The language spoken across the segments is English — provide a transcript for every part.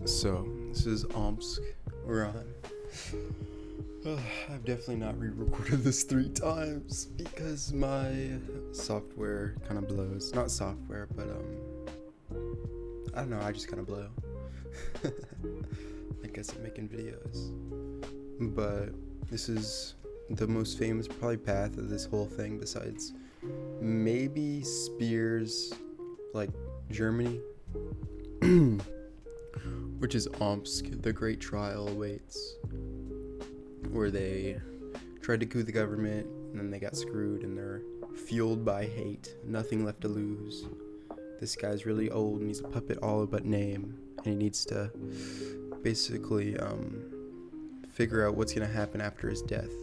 So, this is Omsk. We're on. I've definitely not re-recorded this 3 times because my software kind of blows. Not software, but I don't know. I just kind of blow. I guess at making videos. But this is the most famous probably path of this whole thing, besides maybe Spears, like Germany. Which is Omsk. The great trial awaits, where they tried to coup the government and then they got screwed and they're fueled by hate. Nothing left to lose. This guy's really old and he's a puppet all but name, and he needs to basically figure out what's going to happen after his death,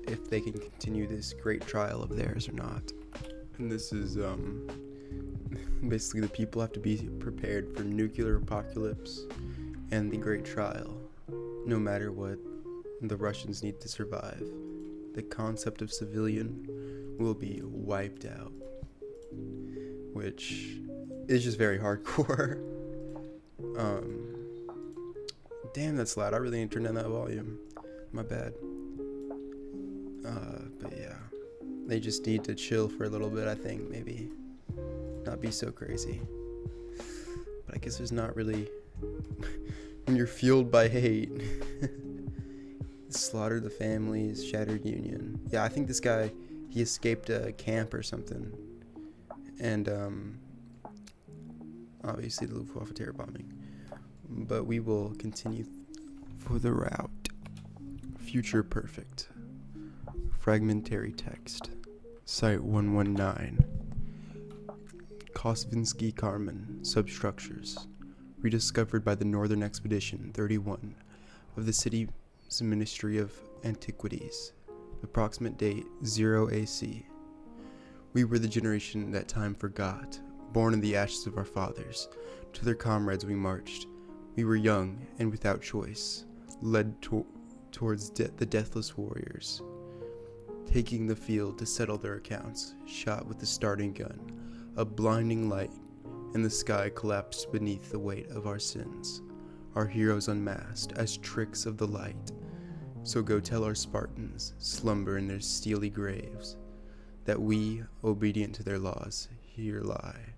if they can continue this great trial of theirs or not. And this is basically the people have to be prepared for nuclear apocalypse and the great trial. No matter what, the Russians need to survive. The concept of civilian will be wiped out, which is just very hardcore. Damn, that's loud. I really need to turn down that volume. My bad. But yeah, they just need to chill for a little bit, I think, maybe. Not be so crazy. But I guess there's not really... when you're fueled by hate. Slaughtered the families, shattered union. Yeah, I think this guy, he escaped a camp or something. And obviously the Luftwaffe terror bombing. But we will continue for the route. Future perfect. Fragmentary text. Site 119. Kosvinsky Carmen. Substructures. Rediscovered by the Northern Expedition 31 of the city's Ministry of Antiquities. Approximate date 0 AC. We were the generation that time forgot, born in the ashes of our fathers. To their comrades we marched. We were young and without choice, led towards the deathless warriors, taking the field to settle their accounts, shot with the starting gun. A blinding light in the sky collapsed beneath the weight of our sins. Our heroes unmasked as tricks of the light. So go tell our Spartans, slumber in their steely graves, that we, obedient to their laws, here lie,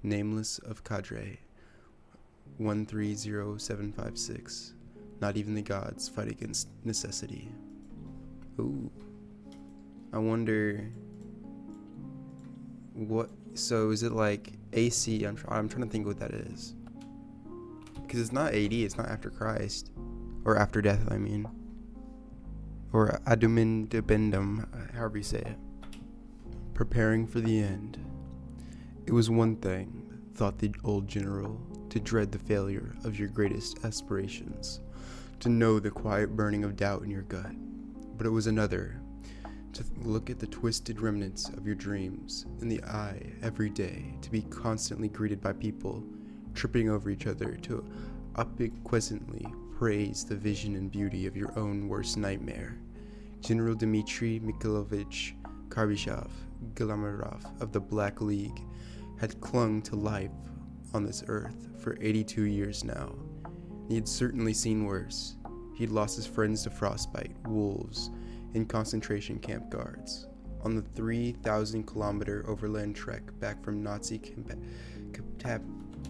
nameless of cadre, 130756. Not even the gods fight against necessity. Ooh. I wonder what. So is it like AC? I'm trying to think what that is. Because it's not AD. It's not after Christ, or after death. I mean, or adumum debendum, however you say it. Preparing for the end. It was one thing, thought the old general, to dread the failure of your greatest aspirations, to know the quiet burning of doubt in your gut. But it was another, to look at the twisted remnants of your dreams in the eye every day, to be constantly greeted by people tripping over each other, to obsequiously praise the vision and beauty of your own worst nightmare. General Dmitry Mikhailovich Karbyshev Glamarov of the Black League had clung to life on this earth for 82 years now. He had certainly seen worse. He'd lost his friends to frostbite, wolves, and concentration camp guards. On the 3,000-kilometer overland trek back from Nazi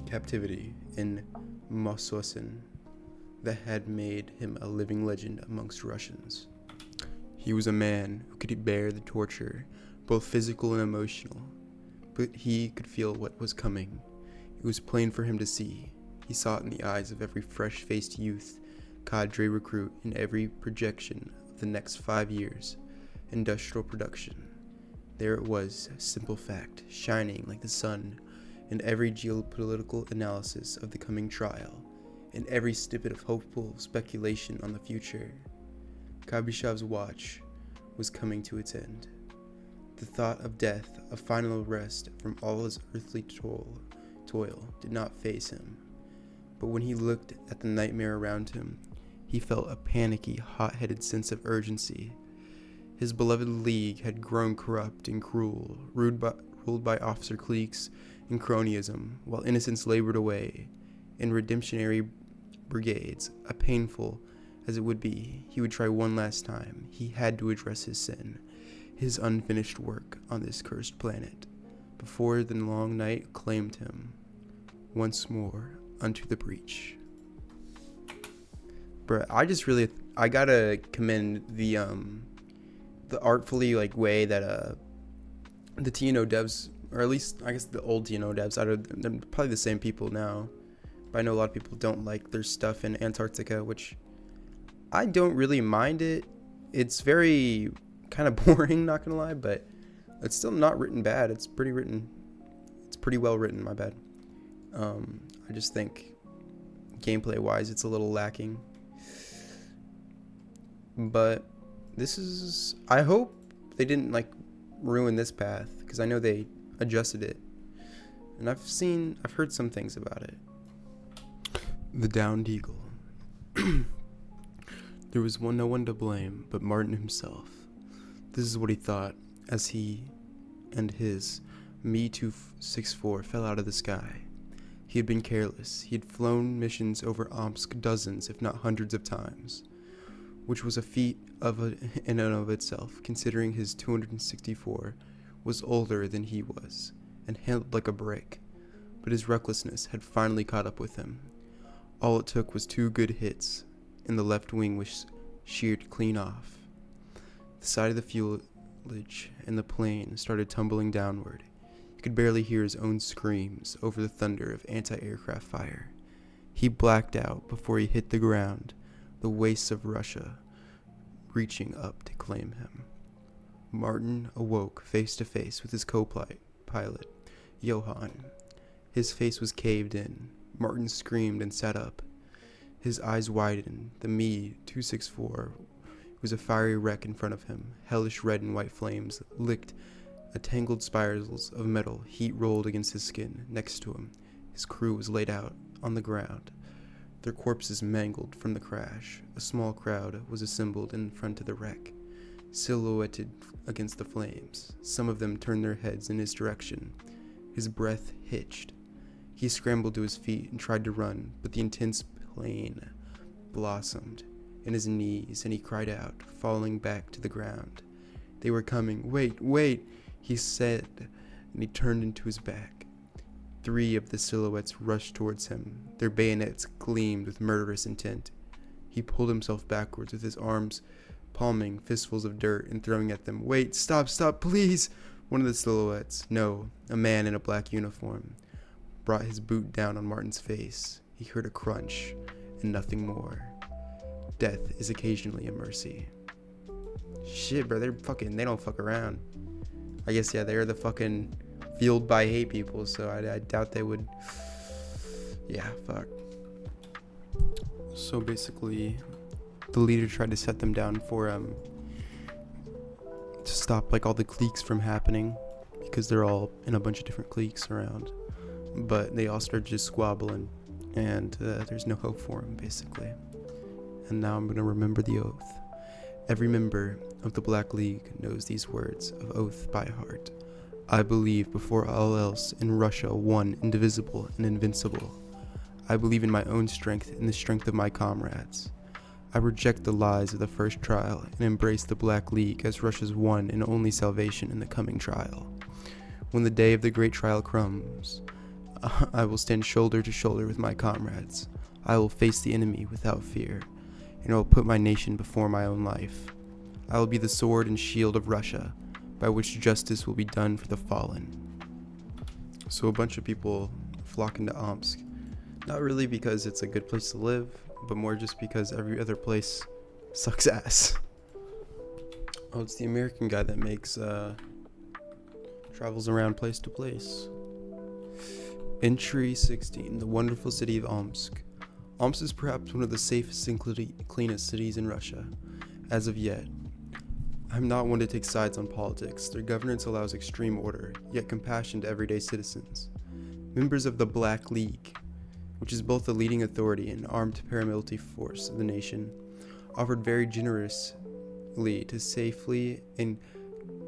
captivity in Mososin that had made him a living legend amongst Russians. He was a man who could bear the torture, both physical and emotional, but he could feel what was coming. It was plain for him to see. He saw it in the eyes of every fresh-faced youth, cadre recruit, in every projection of the next 5 years. Industrial production. There it was, simple fact, shining like the sun, in every geopolitical analysis of the coming trial, in every snippet of hopeful speculation on the future. Karbyshev's watch was coming to its end. The thought of death, a final rest from all his earthly toil, did not faze him. But when he looked at the nightmare around him, he felt a panicky, hot-headed sense of urgency. His beloved league had grown corrupt and cruel, ruled by officer cliques and cronyism, while innocence labored away in redemptionary brigades, a painful as it would be, he would try one last time. He had to address his sin, his unfinished work on this cursed planet, before the long night claimed him once more unto the breach. Bruh, I gotta commend the artfully way that the TNO devs, or at least I guess the old TNO devs, they're probably the same people now, but I know a lot of people don't like their stuff in Antarctica, which I don't really mind it. It's very kind of boring, not gonna lie, but it's still not written bad. It's pretty well written, my bad. I just think gameplay wise it's a little lacking, but I hope they didn't ruin this path, because I know they adjusted it, and I've heard some things about it. The Downed Eagle. There was no one to blame but Martin himself. This is what he thought as he and his Me-264 fell out of the sky. He had been careless. He had flown missions over Omsk dozens, if not hundreds of times, which was a feat in and of itself, considering his 264 was older than he was and handled like a brick. But his recklessness had finally caught up with him. All it took was 2 good hits, and the left wing was sheared clean off. The side of the fuselage and the plane started tumbling downward. He could barely hear his own screams over the thunder of anti-aircraft fire. He blacked out before he hit the ground, the wastes of Russia reaching up to claim him. Martin awoke face to face with his co-pilot, Johann. His face was caved in. Martin screamed and sat up. His eyes widened. The Me-264 was a fiery wreck in front of him. Hellish red and white flames licked a tangled spirals of metal. Heat rolled against his skin. Next to him, his crew was laid out on the ground, their corpses mangled from the crash. A small crowd was assembled in front of the wreck, silhouetted against the flames. Some of them turned their heads in his direction. His breath hitched. He scrambled to his feet and tried to run, but the intense pain blossomed in his knees, and he cried out, falling back to the ground. They were coming. Wait, he said, and he turned into his back. 3 of the silhouettes rushed towards him. Their bayonets gleamed with murderous intent. He pulled himself backwards with his arms palming fistfuls of dirt and throwing at them. Wait, stop, please! One of the silhouettes, no, a man in a black uniform, brought his boot down on Martin's face. He heard a crunch and nothing more. Death is occasionally a mercy. Shit, bro, they don't fuck around. I guess, yeah, they're the fucking fueled by hate people, so I doubt they would. Yeah, fuck. So basically, the leader tried to set them down for to stop all the cliques from happening, because they're all in a bunch of different cliques around, but they all started just squabbling, and there's no hope for them, basically. And now I'm gonna remember the oath. Every member of the Black League knows these words of oath by heart. I believe before all else in Russia, one, indivisible and invincible. I believe in my own strength and the strength of my comrades. I reject the lies of the first trial and embrace the Black League as Russia's one and only salvation in the coming trial. When the day of the great trial comes, I will stand shoulder to shoulder with my comrades. I will face the enemy without fear, and I will put my nation before my own life. I will be the sword and shield of Russia, by which justice will be done for the fallen. So a bunch of people flock into Omsk, not really because it's a good place to live, but more just because every other place sucks ass. Oh, it's the American guy that makes travels around place to place. Entry 16, the wonderful city of Omsk. Omsk is perhaps one of the safest and cleanest cities in Russia, as of yet. I'm not one to take sides on politics. Their governance allows extreme order, yet compassion to everyday citizens. Members of the Black League, which is both the leading authority and armed paramilitary force of the nation, offered very generously to safely and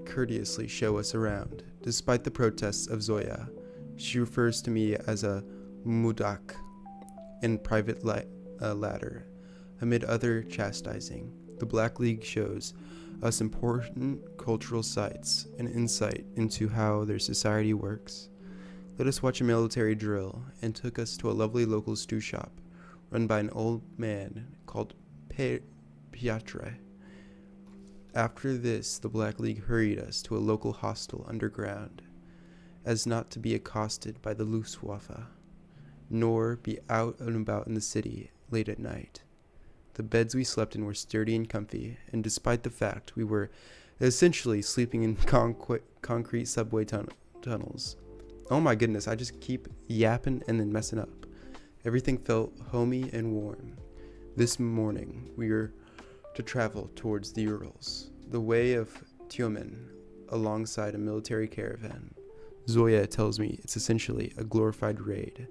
courteously show us around. Despite the protests of Zoya, she refers to me as a mudak in private ladder. Amid other chastising, the Black League shows us important cultural sites and insight into how their society works. Let us watch a military drill and took us to a lovely local stew shop run by an old man called Piatre. After this, the Black League hurried us to a local hostel underground, as not to be accosted by the Luftwaffe, nor be out and about in the city late at night. The beds we slept in were sturdy and comfy, and despite the fact we were essentially sleeping in concrete subway tunnels. Oh my goodness, I just keep yapping and then messing up. Everything felt homey and warm. This morning, we were to travel towards the Urals, the way of Tyomen, alongside a military caravan. Zoya tells me it's essentially a glorified raid.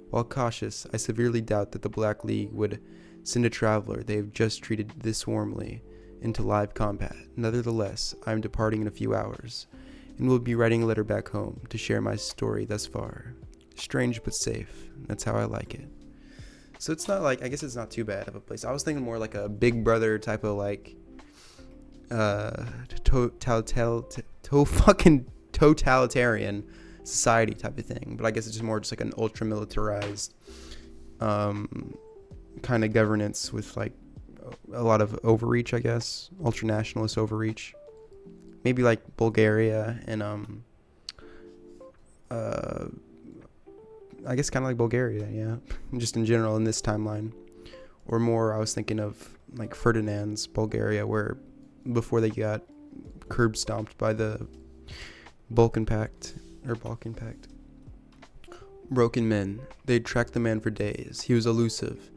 While cautious, I severely doubt that the Black League would send a traveler they have just treated this warmly into live combat. Nevertheless, I am departing in a few hours, and will be writing a letter back home to share my story thus far. Strange but safe. That's how I like it. So it's not like, I guess it's not too bad of a place. I was thinking more like a Big Brother type of like totalitarian society type of thing. But I guess it's just more just like an ultra militarized kind of governance with like a lot of overreach, I guess. Ultra nationalist overreach. Maybe like Bulgaria and I guess kind of like Bulgaria, yeah. Just in general in this timeline. Or more, I was thinking of like Ferdinand's Bulgaria, where before they got curb stomped by the Balkan Pact. Broken men. They'd tracked the man for days. He was elusive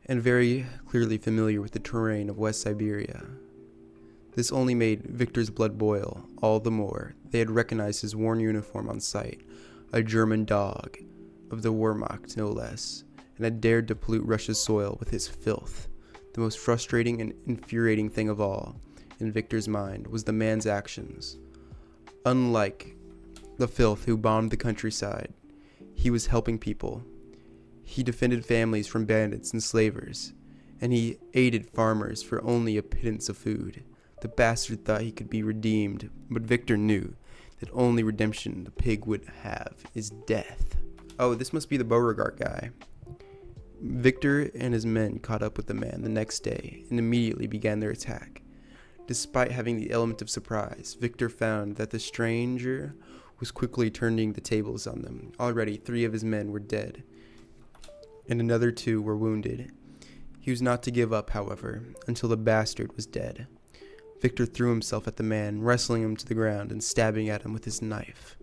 and very clearly familiar with the terrain of West Siberia. This only made Victor's blood boil all the more. They had recognized his worn uniform on sight, a German dog of the Wehrmacht no less, and had dared to pollute Russia's soil with his filth. The most frustrating and infuriating thing of all, in Victor's mind, was the man's actions. Unlike the filth who bombed the countryside, he was helping people. He defended families from bandits and slavers, and he aided farmers for only a pittance of food. The bastard thought he could be redeemed, but Victor knew that only redemption the pig would have is death. Oh, this must be the Beauregard guy. Victor and his men caught up with the man the next day and immediately began their attack. Despite having the element of surprise, Victor found that the stranger was quickly turning the tables on them. Already 3 of his men were dead, and another 2 were wounded. He was not to give up, however, until the bastard was dead. Victor threw himself at the man, wrestling him to the ground and stabbing at him with his knife.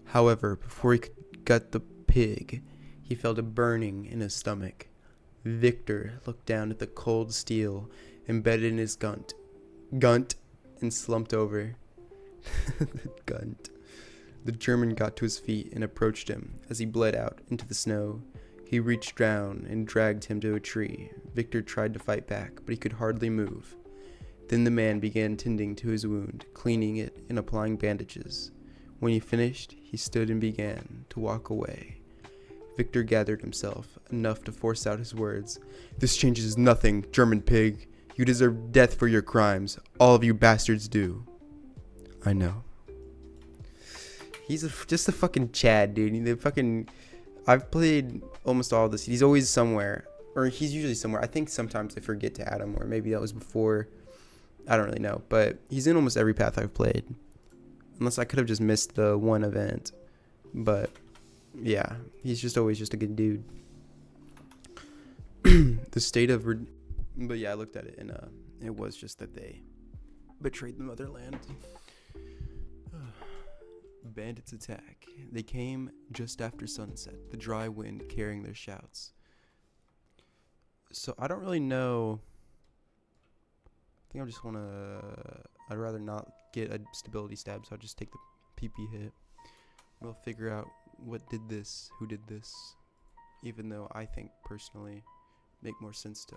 However, before he could gut the pig, he felt a burning in his stomach. Victor looked down at the cold steel embedded in his gunt, and slumped over. Gunt. The German got to his feet and approached him as he bled out into the snow. He reached down and dragged him to a tree. Victor tried to fight back, but he could hardly move. Then the man began tending to his wound, cleaning it and applying bandages. When he finished, he stood and began to walk away. Victor gathered himself enough to force out his words. "This changes nothing, German pig. You deserve death for your crimes. All of you bastards do." I know. He's just a fucking Chad, dude. I've played almost all of this. He's always somewhere. Or he's usually somewhere. I think sometimes I forget to add him, or maybe that was before. I don't really know. But he's in almost every path I've played. Unless I could have just missed the one event. But yeah, he's just always just a good dude. The state of... But yeah, I looked at it, and it was just that they betrayed the motherland. Bandits attack. They came just after sunset, the dry wind carrying their shouts. So I don't really know. I think I just want to... I'd rather not get a stability stab, so I'll just take the PP hit. We'll figure out what did this, who did this, even though I think personally make more sense to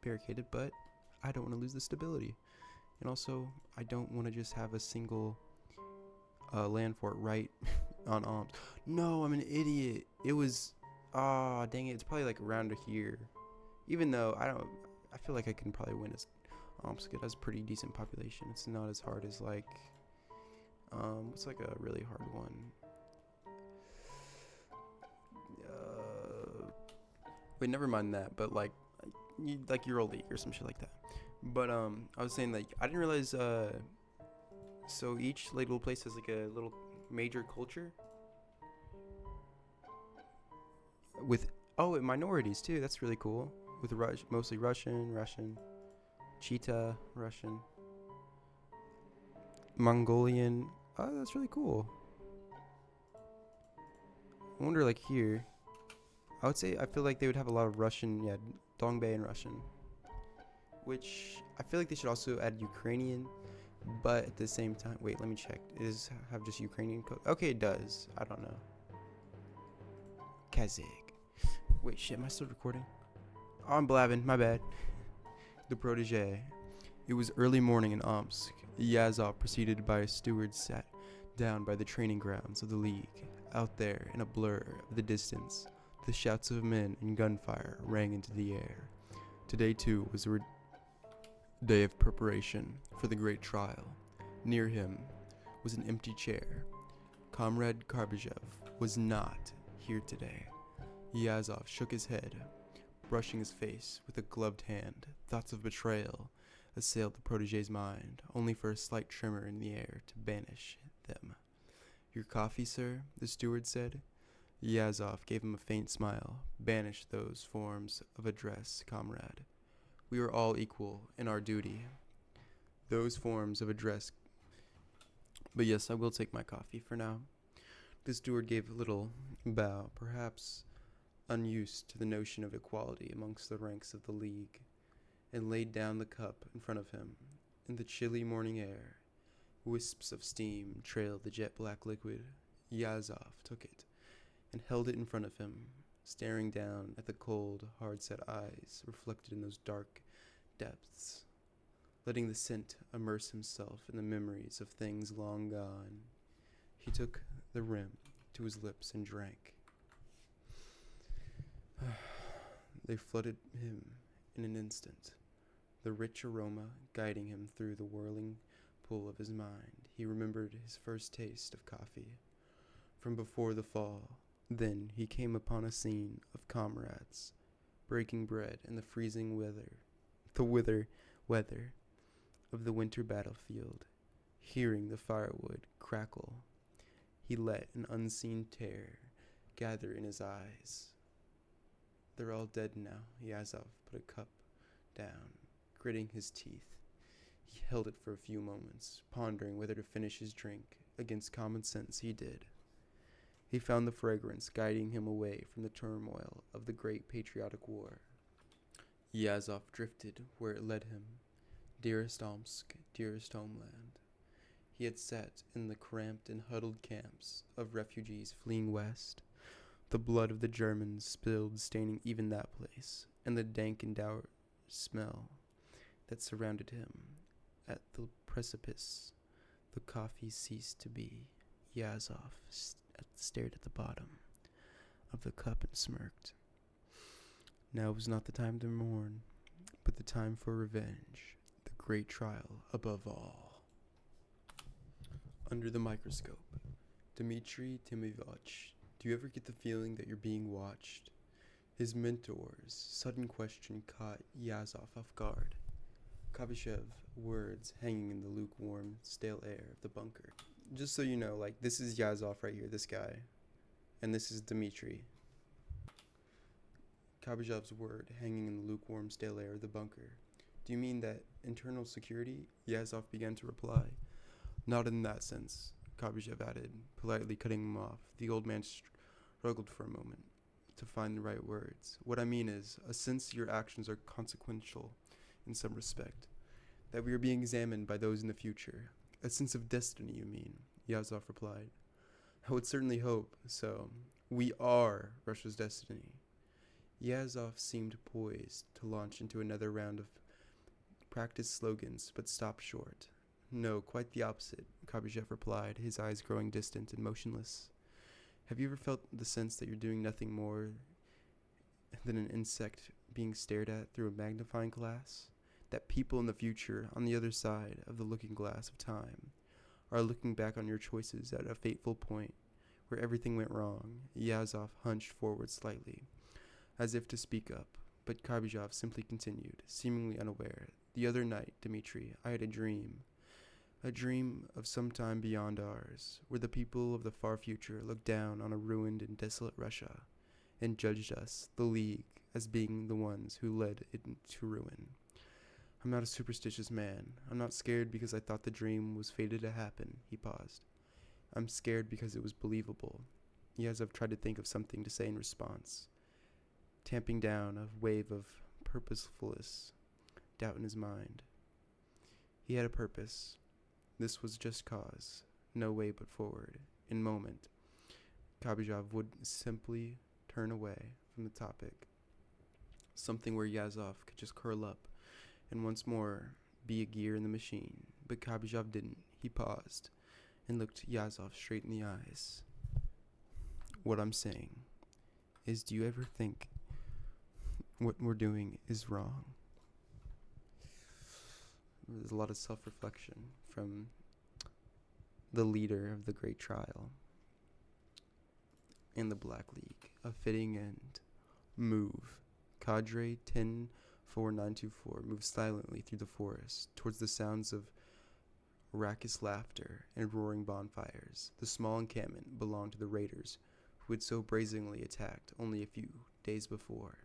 barricade it, but I don't want to lose the stability. And also, I don't want to just have a single land fort right on Omsk. No, I'm an idiot. Oh, dang it. It's probably like around here. Even though I feel like I can probably win as Omsk. It has a pretty decent population. It's not as hard as like, what's like a really hard one? Wait, never mind that. But like Ural League or some shit like that. But I was saying like I didn't realize so each like little place has like a little major culture with and minorities too. That's really cool. With mostly Russian, Cheetah, Russian, Mongolian. Oh, that's really cool. I wonder like here. I would say I feel like they would have a lot of Russian, yeah, Dongbei and Russian. Which I feel like they should also add Ukrainian, but at the same time, wait, let me check. Does it have just Ukrainian code? Okay, it does. I don't know. Kazakh. Wait, shit, am I still recording? Oh, I'm blabbing. My bad. The protege. It was early morning in Omsk. Yazov, preceded by a steward, sat down by the training grounds of the League. Out there, in a blur of the distance, the shouts of men and gunfire rang into the air. Today, too, was a day of preparation for the great trial. Near him was an empty chair. Comrade Karbyshev was not here today. Yazov shook his head, brushing his face with a gloved hand. Thoughts of betrayal assailed the protege's mind, only for a slight tremor in the air to banish them. Your coffee, sir? The steward said. Yazov gave him a faint smile. Banish those forms of address, comrade. We are all equal in our duty. Those forms of address. But yes, I will take my coffee for now. The steward gave a little bow, perhaps unused to the notion of equality amongst the ranks of the League, and laid down the cup in front of him. In the chilly morning air, wisps of steam trailed the jet-black liquid. Yazov took it and held it in front of him, staring down at the cold, hard-set eyes reflected in those dark depths, letting the scent immerse himself in the memories of things long gone. He took the rim to his lips and drank. They flooded him in an instant, the rich aroma guiding him through the whirling pool of his mind. He remembered his first taste of coffee from before the fall. Then he came upon a scene of comrades breaking bread in the freezing weather of the winter battlefield. Hearing the firewood crackle, he let an unseen terror gather in his eyes. They're all dead now. Yazov put a cup down, gritting his teeth. He held it for a few moments, pondering whether to finish his drink. Against common sense, he did. He found the fragrance guiding him away from the turmoil of the great patriotic war. Yazov drifted where it led him. Dearest Omsk, dearest homeland. He had sat in the cramped and huddled camps of refugees fleeing west. The blood of the Germans spilled, staining even that place, and the dank and dour smell that surrounded him. At the precipice, the coffee ceased to be. Yazov stared at the bottom of the cup and smirked. Now was not the time to mourn, but the time for revenge, the great trial above all. Under the microscope, Dmitry Timofeyevich, do you ever get the feeling that you're being watched? His mentor's sudden question caught Yazov off guard. Karbyshev words hanging in the lukewarm, stale air of the bunker. Just so you know, like, this is Yazov right here, this guy. And this is Dmitry. Karbyshev's word hanging in the lukewarm, stale air of the bunker. Do you mean that internal security? Yazov began to reply. Not in that sense, Karbyshev added, politely cutting him off. The old man struggled for a moment to find the right words. What I mean is, a sense your actions are consequential in some respect, that we are being examined by those in the future. A sense of destiny, you mean? Yazov replied. I would certainly hope so. We are Russia's destiny. Yazov seemed poised to launch into another round of practice slogans, but stopped short. No, quite the opposite, Karbyshev replied, his eyes growing distant and motionless. Have you ever felt the sense that you're doing nothing more than an insect being stared at through a magnifying glass, that people in the future, on the other side of the looking glass of time, are looking back on your choices at a fateful point where everything went wrong. Yazov hunched forward slightly, as if to speak up, but Kabizhov simply continued, seemingly unaware. The other night, Dmitri, I had a dream of some time beyond ours, where the people of the far future looked down on a ruined and desolate Russia, and judged us, the League, as being the ones who led it to ruin. I'm not a superstitious man. I'm not scared because I thought the dream was fated to happen. He paused. I'm scared because it was believable. Yazov tried to think of something to say in response, tamping down a wave of purposefulness, doubt in his mind. He had a purpose. This was just cause, no way but forward. In a moment, Kabizhov would simply turn away from the topic, something where Yazov could just curl up and once more be a gear in the machine. But Kabizhov didn't. He paused and looked Yazov straight in the eyes. What I'm saying is, do you ever think what we're doing is wrong? There's a lot of self-reflection from the leader of the Great Trial in the Black League. A fitting end. Move. Cadre 10-4924 moved silently through the forest towards the sounds of raucous laughter and roaring bonfires. The small encampment belonged to the raiders who had so brazenly attacked only a few days before.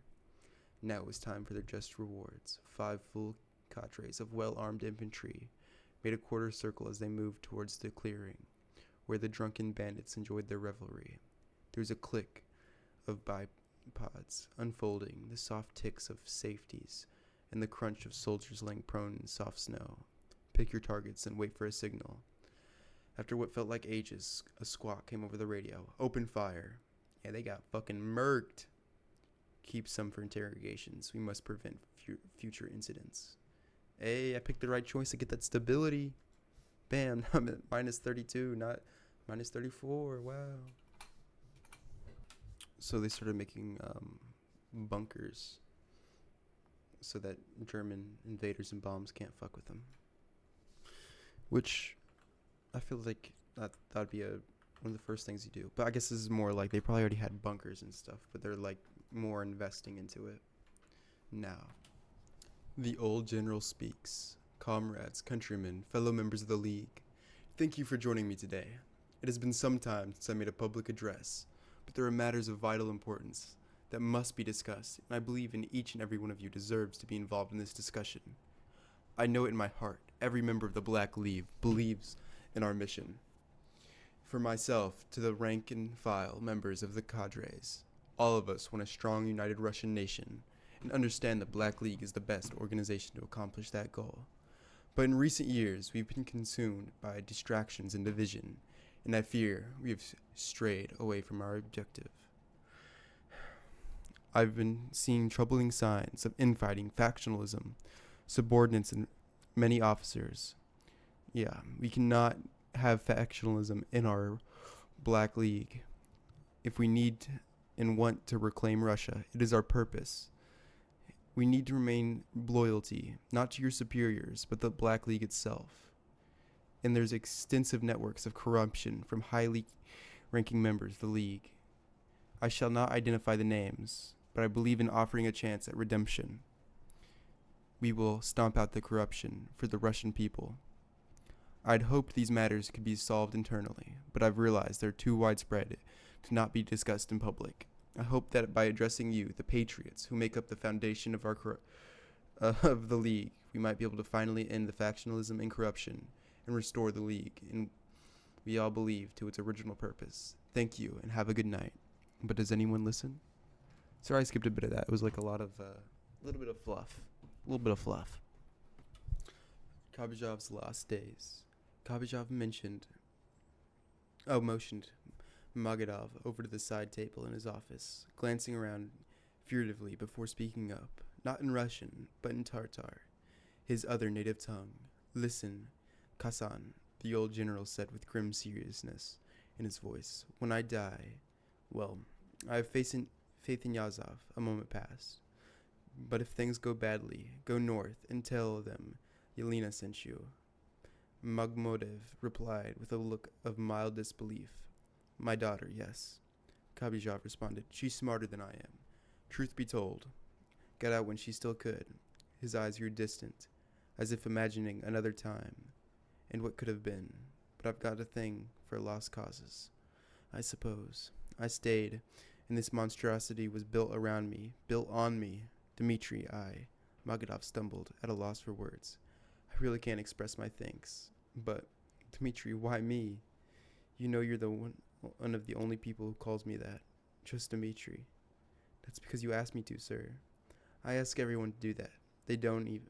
Now it was time for their just rewards. 5 full cadres of well-armed infantry made a quarter circle as they moved towards the clearing, where the drunken bandits enjoyed their revelry. There was a click of bipods unfolding, the soft ticks of safeties, and the crunch of soldiers laying prone in soft snow. Pick your targets and wait for a signal. After what felt like ages, a squawk came over the radio. Open fire. Yeah, they got fucking murked. Keep some for interrogations. We must prevent future incidents. Hey, I picked the right choice to get that stability. Bam, I'm at minus 32, not minus 34. Wow. So they started making bunkers so that German invaders and bombs can't fuck with them. Which I feel like that'd be one of the first things you do. But I guess this is more like they probably already had bunkers and stuff, but they're like more investing into it now. The old general speaks. Comrades, countrymen, fellow members of the League, thank you for joining me today. It has been some time since I made a public address, but there are matters of vital importance that must be discussed, and I believe in each and every one of you deserves to be involved in this discussion. I know it in my heart. Every member of the Black League believes in our mission. For myself, to the rank and file members of the cadres, all of us want a strong, united Russian nation, and understand the Black League is the best organization to accomplish that goal. But in recent years, we've been consumed by distractions and division, and I fear we have strayed away from our objective. I've been seeing troubling signs of infighting, factionalism, subordinates, and many officers. Yeah, we cannot have factionalism in our Black League. If we need and want to reclaim Russia, it is our purpose. We need to remain loyalty, not to your superiors, but the Black League itself. And there's extensive networks of corruption from highly ranking members of the League. I shall not identify the names, but I believe in offering a chance at redemption. We will stomp out the corruption for the Russian people. I'd hoped these matters could be solved internally, but I've realized they're too widespread to not be discussed in public. I hope that by addressing you, the patriots, who make up the foundation of of the League, we might be able to finally end the factionalism and corruption and restore the League, and we all believe, to its original purpose. Thank you, and have a good night. But does anyone listen? Sorry, I skipped a bit of that. It was like a little bit of fluff. A little bit of fluff. Kabizhov's last days. Kabizhov motioned Magadov over to the side table in his office, glancing around furtively before speaking up, not in Russian, but in Tartar, his other native tongue. Listen, Kasan, the old general said with grim seriousness in his voice. When I die, well, I have faith in Yazov. A moment passed. But if things go badly, go north and tell them Yelena sent you. Magmodev replied with a look of mild disbelief. My daughter, yes. Kabizhov responded. She's smarter than I am. Truth be told, got out when she still could. His eyes grew distant, as if imagining another time, and what could have been. But I've got a thing for lost causes, I suppose. I stayed, and this monstrosity was built around me, built on me. Dmitri, Magadov stumbled, at a loss for words. I really can't express my thanks. But, Dmitri, why me? You know you're the one of the only people who calls me that. Just Dmitri. That's because you asked me to, sir. I ask everyone to do that. They don't even.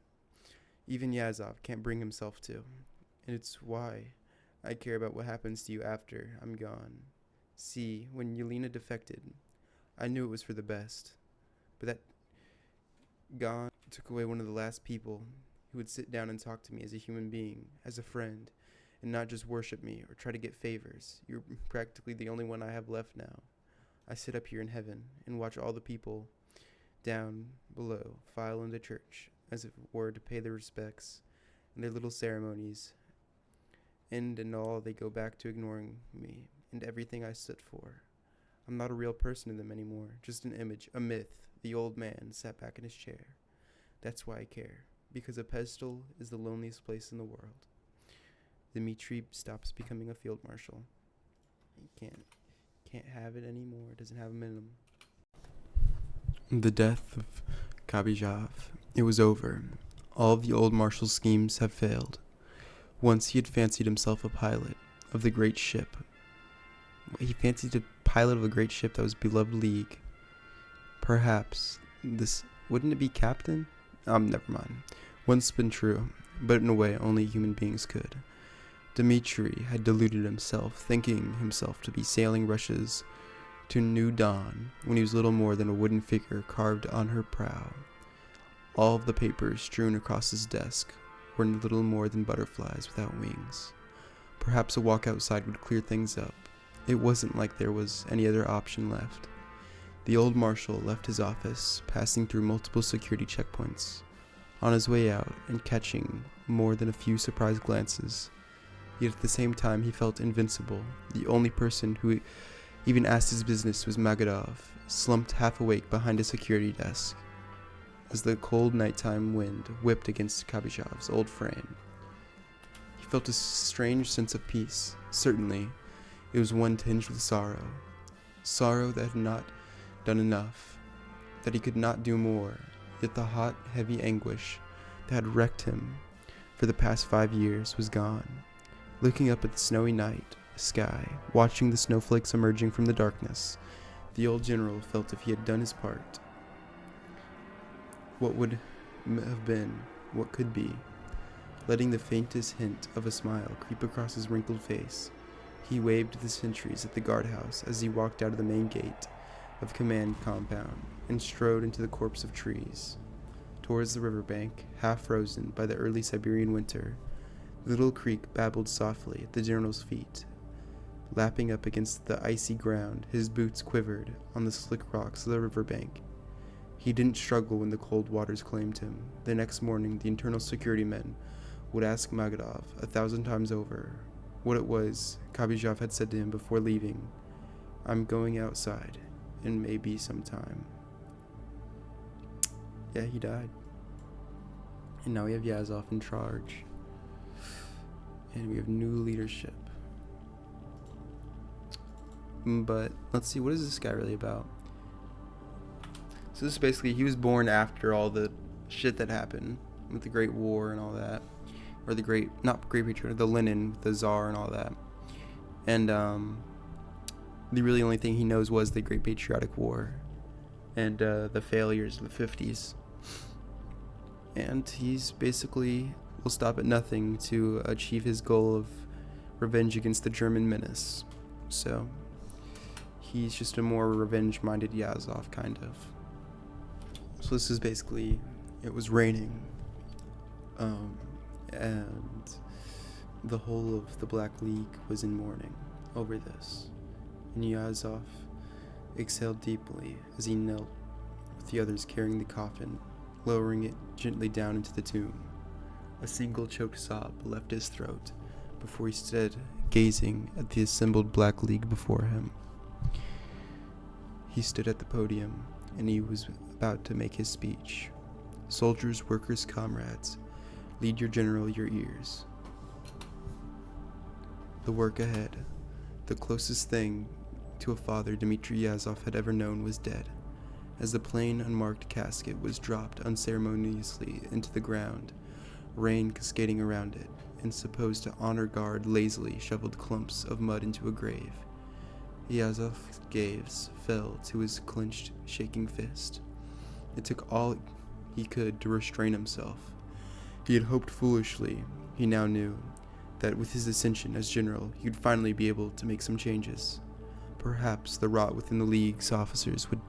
Even Yazov can't bring himself to. And it's why I care about what happens to you after I'm gone. See, when Yelena defected, I knew it was for the best. But that gone took away one of the last people who would sit down and talk to me as a human being, as a friend, and not just worship me or try to get favors. You're practically the only one I have left now. I sit up here in heaven and watch all the people down below file into church as if it were to pay their respects and their little ceremonies. And all they go back to ignoring me and everything I stood for. I'm not a real person to them anymore, just an image, a myth. The old man sat back in his chair. That's why I care, because a pedestal is the loneliest place in the world. Dmitri stops becoming a field marshal. He can't have it anymore. Doesn't have a minimum. The death of Kabizhov. It was over. All of the old marshal's schemes have failed. Once he had fancied himself a pilot of the great ship. He fancied a pilot of a great ship that was beloved league. Perhaps this wouldn't it be captain? Never mind. Once been true, but in a way only human beings could. Dmitri had deluded himself, thinking himself to be sailing Russia's to new dawn when he was little more than a wooden figure carved on her prow. All of the papers strewn across his desk were little more than butterflies without wings. Perhaps a walk outside would clear things up. It wasn't like there was any other option left. The old marshal left his office, passing through multiple security checkpoints. On his way out, and catching more than a few surprised glances, yet at the same time he felt invincible. The only person who even asked his business was Magadov, slumped half awake behind a security desk, as the cold nighttime wind whipped against Kabizhov's old frame. He felt a strange sense of peace. Certainly, it was one tinged with sorrow. Sorrow that had not done enough, that he could not do more, yet the hot, heavy anguish that had wrecked him for the past 5 years was gone. Looking up at the snowy night sky, watching the snowflakes emerging from the darkness, the old general felt if he had done his part, what would have been, what could be, letting the faintest hint of a smile creep across his wrinkled face. He waved to the sentries at the guardhouse as he walked out of the main gate of command compound and strode into the copse of trees. Towards the riverbank, half frozen by the early Siberian winter, the little creek babbled softly at the general's feet. Lapping up against the icy ground, his boots quivered on the slick rocks of the riverbank. He didn't struggle when the cold waters claimed him. The next morning, the internal security men would ask Magadov 1,000 times over what it was Kabizhov had said to him before leaving. I'm going outside, and maybe sometime. Yeah, he died. And now we have Yazov in charge. And we have new leadership. But let's see, what is this guy really about? So this is basically, he was born after all the shit that happened with the Great War and all that. Or the not Great Patriot, the Lenin with the Tsar and all that. And the really only thing he knows was the Great Patriotic War and the failures of the 50s. And he's basically will stop at nothing to achieve his goal of revenge against the German menace. So he's just a more revenge-minded Yazov, kind of. So this is basically, it was raining, and the whole of the Black League was in mourning over this. And Yazov exhaled deeply as he knelt with the others carrying the coffin, lowering it gently down into the tomb. A single choked sob left his throat before he stood gazing at the assembled Black League before him. He stood at the podium, and he was about to make his speech. Soldiers, workers, comrades, lead your general your ears. The work ahead, the closest thing to a father Dmitry Yazov had ever known, was dead, as the plain, unmarked casket was dropped unceremoniously into the ground, rain cascading around it, and supposed to honor guard lazily shoveled clumps of mud into a grave. Yazov's gaze fell to his clenched, shaking fist. It took all he could to restrain himself. He had hoped foolishly, he now knew, that with his ascension as general, he would finally be able to make some changes. Perhaps the rot within the League's officers would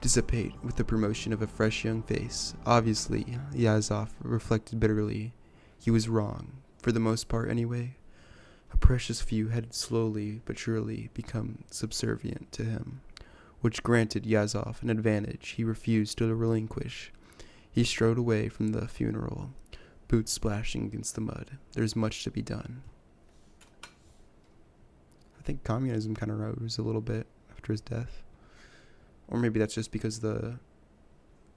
dissipate with the promotion of a fresh young face. Obviously, Yazov reflected bitterly. He was wrong, for the most part anyway. A precious few had slowly but surely become subservient to him, which granted Yazov an advantage he refused to relinquish. He strode away from the funeral, boots splashing against the mud. There's much to be done. I think communism kind of rose a little bit after his death. Or maybe that's just because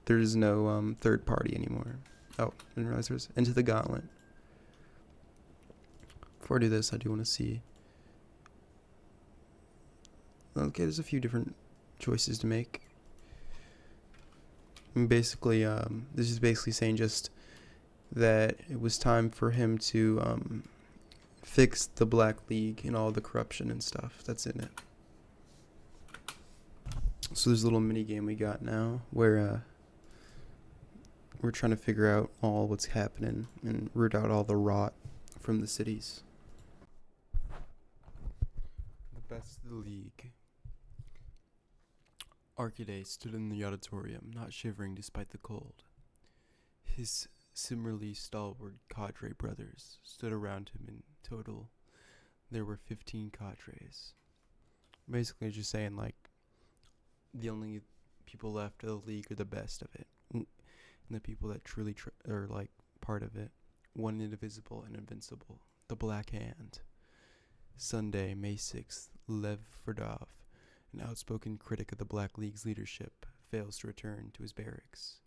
there's no third party anymore. Oh, I didn't realize there was Into the Gauntlet. Before I do this, I do want to see. Okay, there's a few different choices to make. And basically, this is basically saying just that it was time for him to fix the Black League and all the corruption and stuff that's in it. So there's a little mini game we got now where we're trying to figure out all what's happening and root out all the rot from the cities. The best of the League. Arcade stood in the auditorium, not shivering despite the cold. His similarly stalwart cadre brothers stood around him. In total, there were 15 cadres. Basically just saying, like, the only people left of the League are the best of it. And the people that truly are, like, part of it. One indivisible and invincible. The Black Hand. Sunday, May 6th, Lev Ferdov, an outspoken critic of the Black League's leadership, fails to return to his barracks.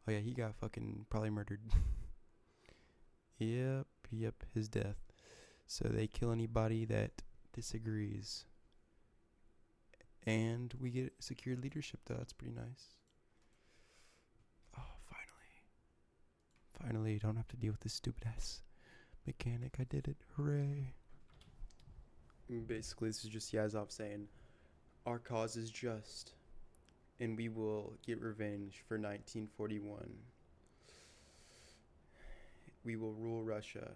Oh yeah, he got fucking probably murdered. Yep, his death. So they kill anybody that disagrees. And we get secured leadership, though. That's pretty nice. Oh, finally, don't have to deal with this stupid ass mechanic. I did it. Hooray. Basically, this is just Yazov saying, our cause is just, and we will get revenge for 1941. We will rule Russia,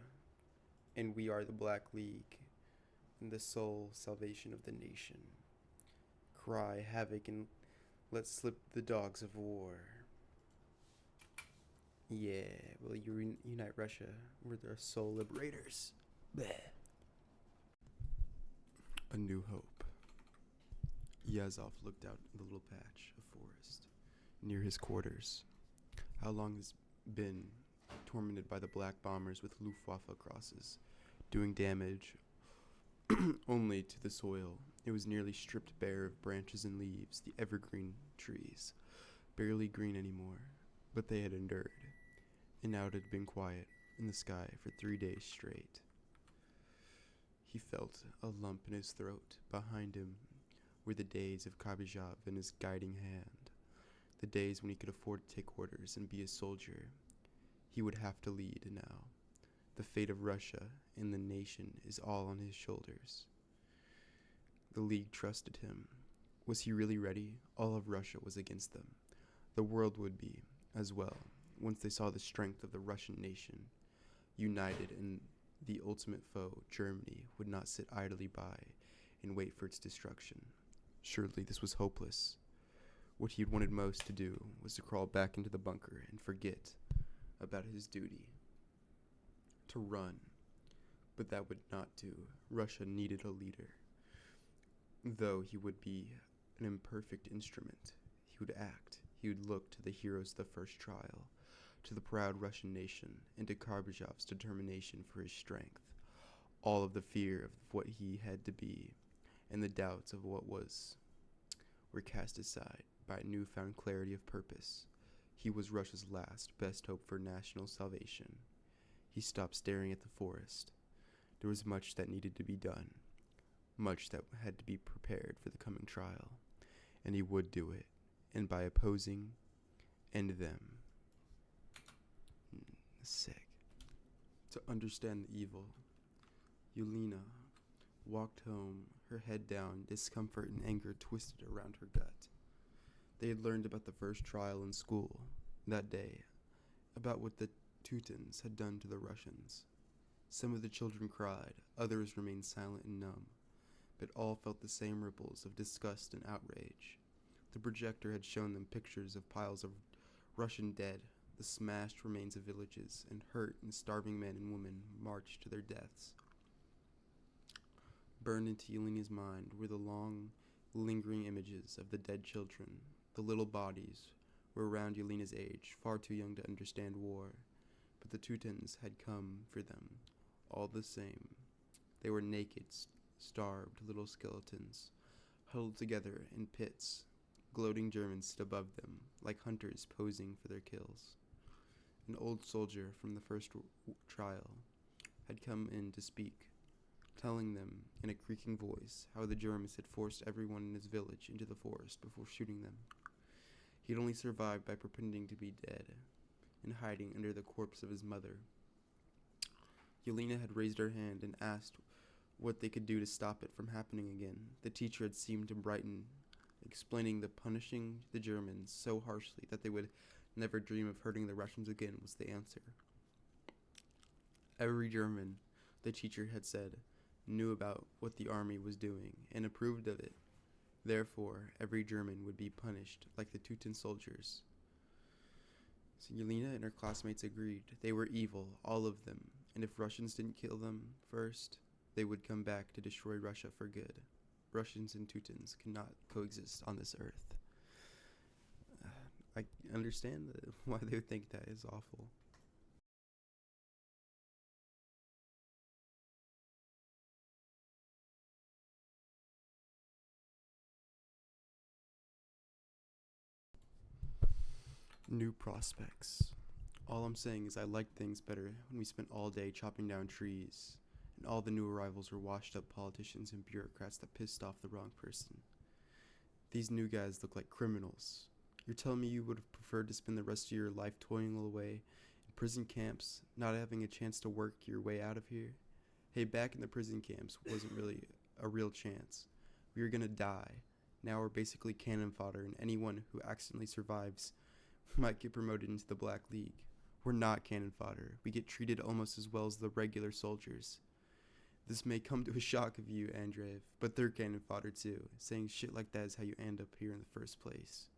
and we are the Black League, and the sole salvation of the nation. Cry havoc and let slip the dogs of war. Yeah, will you unite Russia? We're their sole liberators. Bleh. A New Hope. Yazov looked out at the little patch of forest near his quarters. How long has been tormented by the black bombers with Luftwaffe crosses, doing damage only to the soil. It was nearly stripped bare of branches and leaves, the evergreen trees, barely green anymore, but they had endured, and now it had been quiet in the sky for 3 days straight. He felt a lump in his throat. Behind him were the days of Kabizhov in his guiding hand, the days when he could afford to take orders and be a soldier. He would have to lead now. The fate of Russia and the nation is all on his shoulders. The League trusted him. Was he really ready? All of Russia was against them. The world would be, as well, once they saw the strength of the Russian nation. United, and the ultimate foe, Germany, would not sit idly by and wait for its destruction. Surely this was hopeless. What he had wanted most to do was to crawl back into the bunker and forget about his duty. To run. But that would not do. Russia needed a leader. Though he would be an imperfect instrument. He would act. He would look to the heroes of the first trial, to the proud Russian nation, and to Karbachov's determination for his strength. All of the fear of what he had to be, and the doubts of what was, were cast aside by a newfound clarity of purpose. He was Russia's last, best hope for national salvation. He stopped staring at the forest. There was much that needed to be done, much that had to be prepared for the coming trial, and he would do it, and by opposing and them. Sick. To understand the evil, Yelena walked home, her head down, discomfort and anger twisted around her gut. They had learned about the first trial in school that day, about what the Teutons had done to the Russians. Some of the children cried, others remained silent and numb, but all felt the same ripples of disgust and outrage. The projector had shown them pictures of piles of Russian dead, the smashed remains of villages, and hurt and starving men and women marched to their deaths. Burned into Yelena's mind were the long, lingering images of the dead children. The little bodies were around Yelena's age, far too young to understand war, but the Teutons had come for them, all the same. They were naked, starved little skeletons, huddled together in pits. Gloating Germans stood above them, like hunters posing for their kills. An old soldier from the first trial had come in to speak, telling them in a creaking voice how the Germans had forced everyone in his village into the forest before shooting them. He had only survived by pretending to be dead and hiding under the corpse of his mother. Yelena had raised her hand and asked what they could do to stop it from happening again. The teacher had seemed to brighten, explaining that punishing the Germans so harshly that they would never dream of hurting the Russians again was the answer. Every German, the teacher had said, knew about what the army was doing and approved of it. Therefore, every German would be punished like the Teuton soldiers. So Yelena and her classmates agreed. They were evil, all of them, and if Russians didn't kill them first, they would come back to destroy Russia for good. Russians and Teutons cannot coexist on this earth. I understand why they would think that is awful. New prospects. All I'm saying is I liked things better when we spent all day chopping down trees, and all the new arrivals were washed up politicians and bureaucrats that pissed off the wrong person. These new guys look like criminals. You're telling me you would have preferred to spend the rest of your life toiling away in prison camps, not having a chance to work your way out of here? Hey, back in the prison camps wasn't really a real chance. We were gonna die. Now we're basically cannon fodder, and anyone who accidentally survives might get promoted into the Black League. We're not cannon fodder. We get treated almost as well as the regular soldiers. This may come to a shock of you, Andreev, but they're cannon fodder too. Saying shit like that is how you end up here in the first place.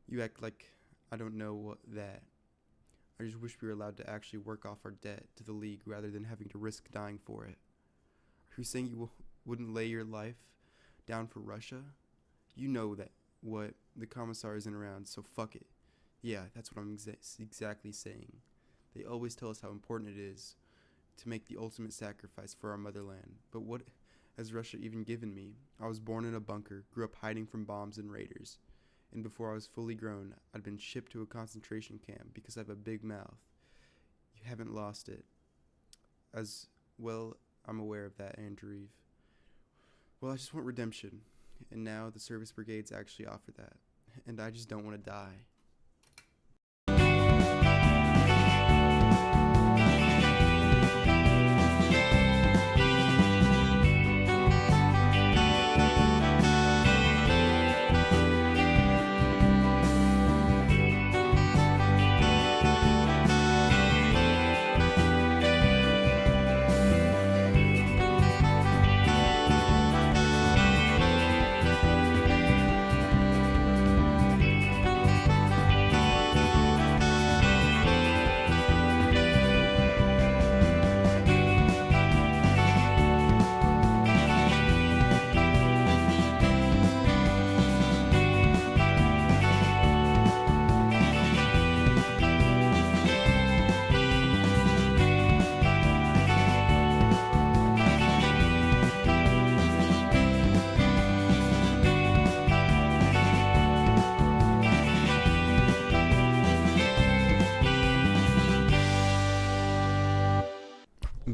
You act like I don't know what that. I just wish we were allowed to actually work off our debt to the League rather than having to risk dying for it. Are you saying you wouldn't lay your life down for Russia? You know that what the commissar isn't around, so fuck it. Yeah, that's what I'm exactly saying. They always tell us how important it is to make the ultimate sacrifice for our motherland. But what has Russia even given me? I was born in a bunker, grew up hiding from bombs and raiders. And before I was fully grown, I'd been shipped to a concentration camp because I have a big mouth. You haven't lost it. As well, I'm aware of that, Andreev. Well, I just want redemption. And now the service brigades actually offer that. And I just don't want to die.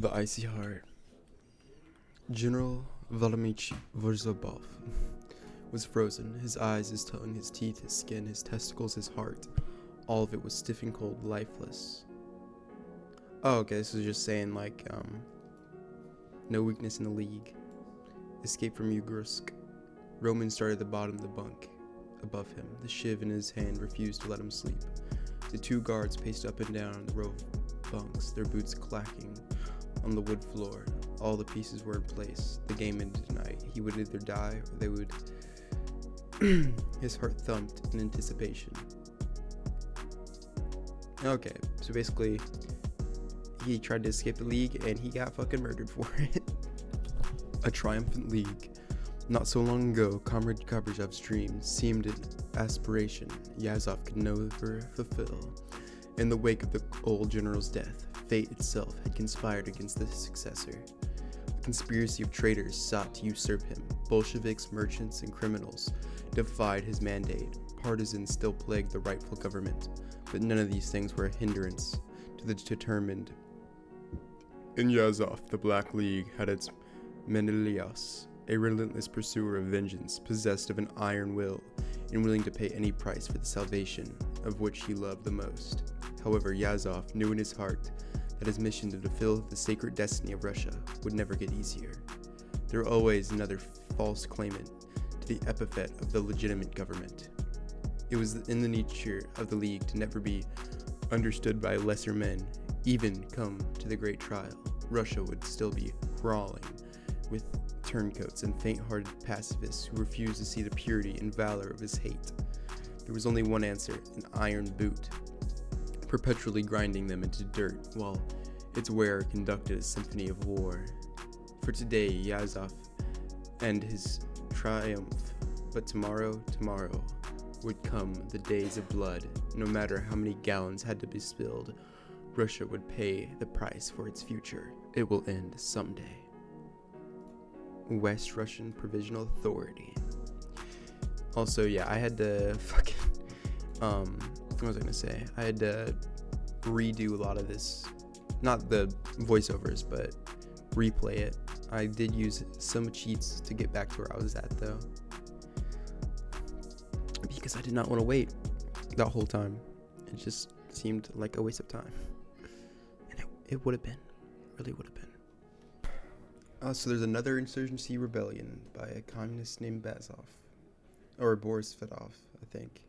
The Icy Heart. General Vladimir Vorzobov was frozen. His eyes, his tongue, his teeth, his skin, his testicles, his heart. All of it was stiff and cold, lifeless. Oh, okay, this is just saying, like, no weakness in the League. Escape from Ugrusk. Roman started at the bottom of the bunk. Above him, the shiv in his hand refused to let him sleep. The two guards paced up and down on the row of bunks, their boots clacking on the wood floor. All the pieces were in place. The game ended tonight. He would either die or they would... His heart thumped in anticipation. Okay, so basically, he tried to escape the League and he got fucking murdered for it. A triumphant League. Not so long ago, Comrade Kabrajev's dream seemed an aspiration Yazov could never fulfill. In the wake of the old general's death, fate itself had conspired against the successor. A conspiracy of traitors sought to usurp him. Bolsheviks, merchants, and criminals defied his mandate. Partisans still plagued the rightful government, but none of these things were a hindrance to the determined. In Yazov, the Black League had its Menelaus, a relentless pursuer of vengeance, possessed of an iron will, and willing to pay any price for the salvation of which he loved the most. However, Yazov knew in his heart that his mission to fulfill the sacred destiny of Russia would never get easier. There were always another false claimant to the epithet of the legitimate government. It was in the nature of the League to never be understood by lesser men. Even come to the great trial, Russia would still be crawling with turncoats and faint-hearted pacifists who refused to see the purity and valor of his hate. There was only one answer, an iron boot, perpetually grinding them into dirt while its wearer conducted a symphony of war. For today, Yazov and his triumph, but tomorrow would come the days of blood. No matter how many gallons had to be spilled, Russia would pay the price for its future. It will end someday. West Russian Provisional Authority. Also, yeah, I had to fucking, what was I gonna say? I had to redo a lot of this, not the voiceovers, but replay it. I did use some cheats to get back to where I was at, though, because I did not want to wait that whole time. It just seemed like a waste of time, and it would have been, really would have been. So there's another insurgency rebellion by a communist named Bazov, or Boris Fedov, I think.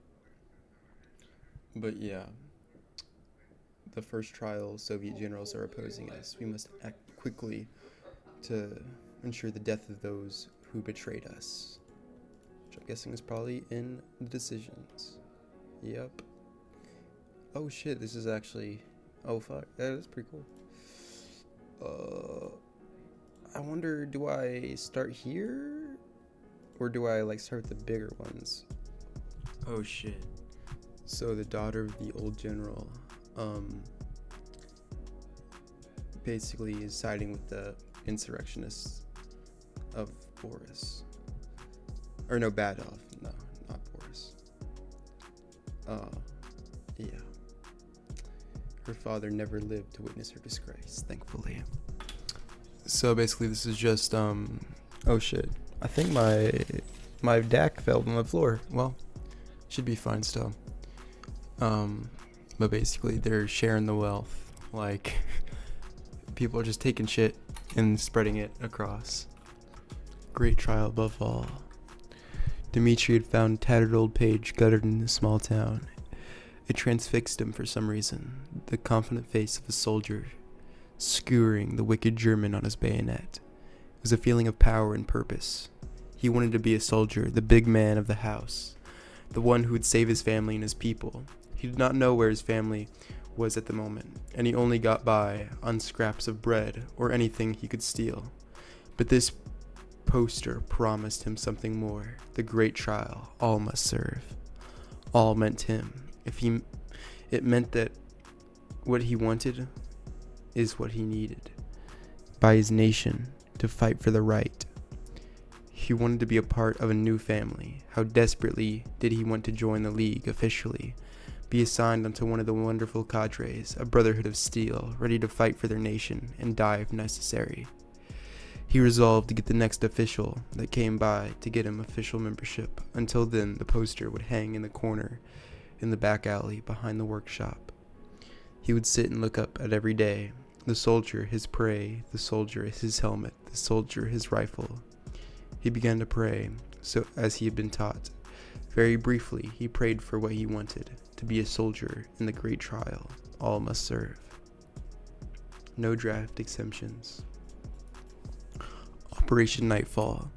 But yeah, the first trial Soviet generals are opposing us. We must act quickly to ensure the death of those who betrayed us. Which I'm guessing is probably in the decisions. Yep. Oh shit, this is actually... Oh fuck, that is pretty cool. I wonder, do I start here? Or do I like start with the bigger ones? Oh shit. So the daughter of the old general, basically is siding with the insurrectionists of Boris. Or no, Badov. No, not Boris. Yeah. Her father never lived to witness her disgrace, thankfully. So basically this is just, oh shit. I think my DAC fell on the floor. Well, should be fine still. But basically they're sharing the wealth. Like, people are just taking shit and spreading it across. Great trial above all. Dmitri had found a tattered old page guttered in a small town. It transfixed him for some reason. The confident face of a soldier skewering the wicked German on his bayonet. It was a feeling of power and purpose. He wanted to be a soldier, the big man of the house, the one who would save his family and his people. He did not know where his family was at the moment, and he only got by on scraps of bread or anything he could steal. But this poster promised him something more. The great trial, all must serve. All meant him. It meant that what he wanted is what he needed by his nation to fight for the right. He wanted to be a part of a new family. How desperately did he want to join the League officially, be assigned onto one of the wonderful cadres, a brotherhood of steel, ready to fight for their nation and die if necessary. He resolved to get the next official that came by to get him official membership. Until then, the poster would hang in the corner in the back alley behind the workshop. He would sit and look up at every day. The soldier, his prey, the soldier, his helmet, the soldier, his rifle. He began to pray, so as he had been taught. Very briefly, he prayed for what he wanted, to be a soldier in the great trial. All must serve. No draft exemptions. Operation Nightfall.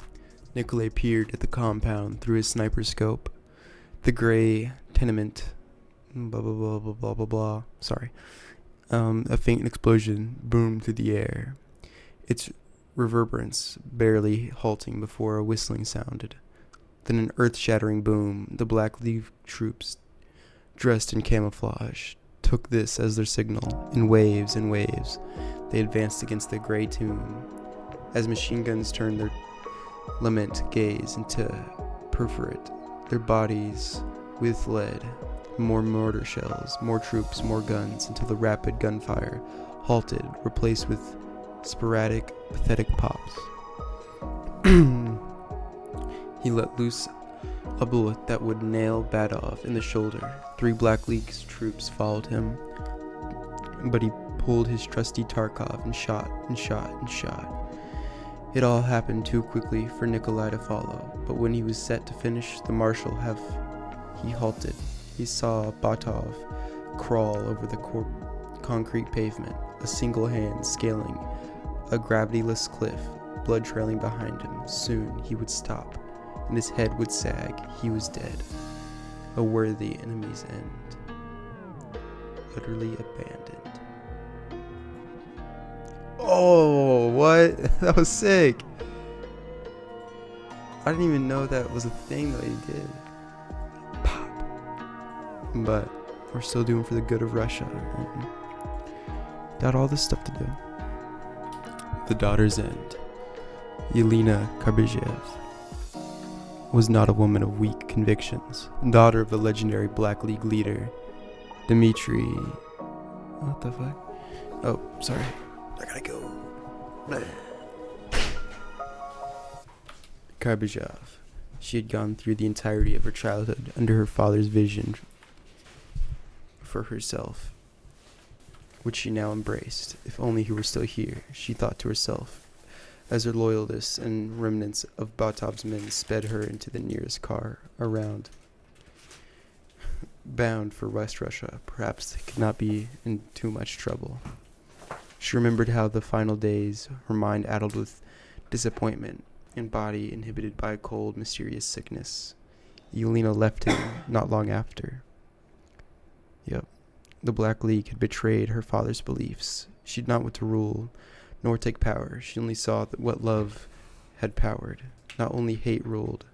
Nikolay peered at the compound through his sniper scope. The gray tenement, blah blah blah blah blah blah blah. Sorry. A faint explosion boomed through the air, its reverberance barely halting before a whistling sounded. Then an earth-shattering boom. The Black League troops, dressed in camouflage, took this as their signal. In waves and waves, they advanced against the gray tomb. As machine guns turned their lament gaze into perforate their bodies with lead. More mortar shells, more troops, more guns, until the rapid gunfire halted, replaced with sporadic, pathetic pops. He let loose a bullet that would nail Badov in the shoulder. 3 Black League troops followed him, but he pulled his trusty Tarkov and shot and shot and shot. It all happened too quickly for Nikolai to follow, but when he was set to finish, the marshal he halted. He saw Batov crawl over the concrete pavement, a single hand scaling a gravityless cliff, blood trailing behind him. Soon he would stop, and his head would sag. He was dead. A worthy enemy's end. Utterly abandoned. Oh, what? That was sick. I didn't even know that was a thing that he did. But we're still doing for the good of Russia. And got all this stuff to do. The Daughter's End. Yelena Karbizhev was not a woman of weak convictions. Daughter of the legendary Black League leader, Dmitry... What the fuck? Oh, sorry. I gotta go. Karbizhev. She had gone through the entirety of her childhood under her father's vision for herself, which she now embraced. If only he were still here, she thought to herself, as her loyalists and remnants of Batov's men sped her into the nearest car around. Bound for West Russia, perhaps they could not be in too much trouble. She remembered how the final days, her mind addled with disappointment, and body inhibited by a cold, mysterious sickness. Yelena left him not long after. Yep. The Black League had betrayed her father's beliefs. She did not want to rule, nor take power. She only saw that what love had powered. Now only hate ruled.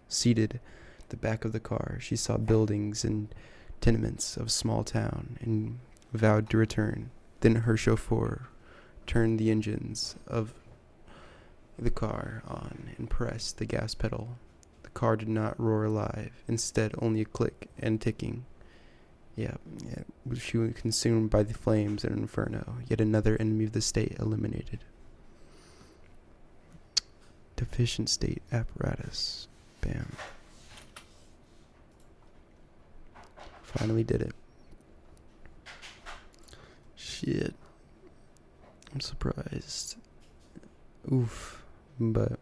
Seated at the back of the car, she saw buildings and tenements of small town and vowed to return. Then her chauffeur turned the engines of the car on and pressed the gas pedal. The car did not roar alive, instead only a click and ticking. She was consumed by the flames and inferno. Yet another enemy of the state eliminated. Deficient state apparatus. Bam. Finally did it. Shit. I'm surprised. Oof. But,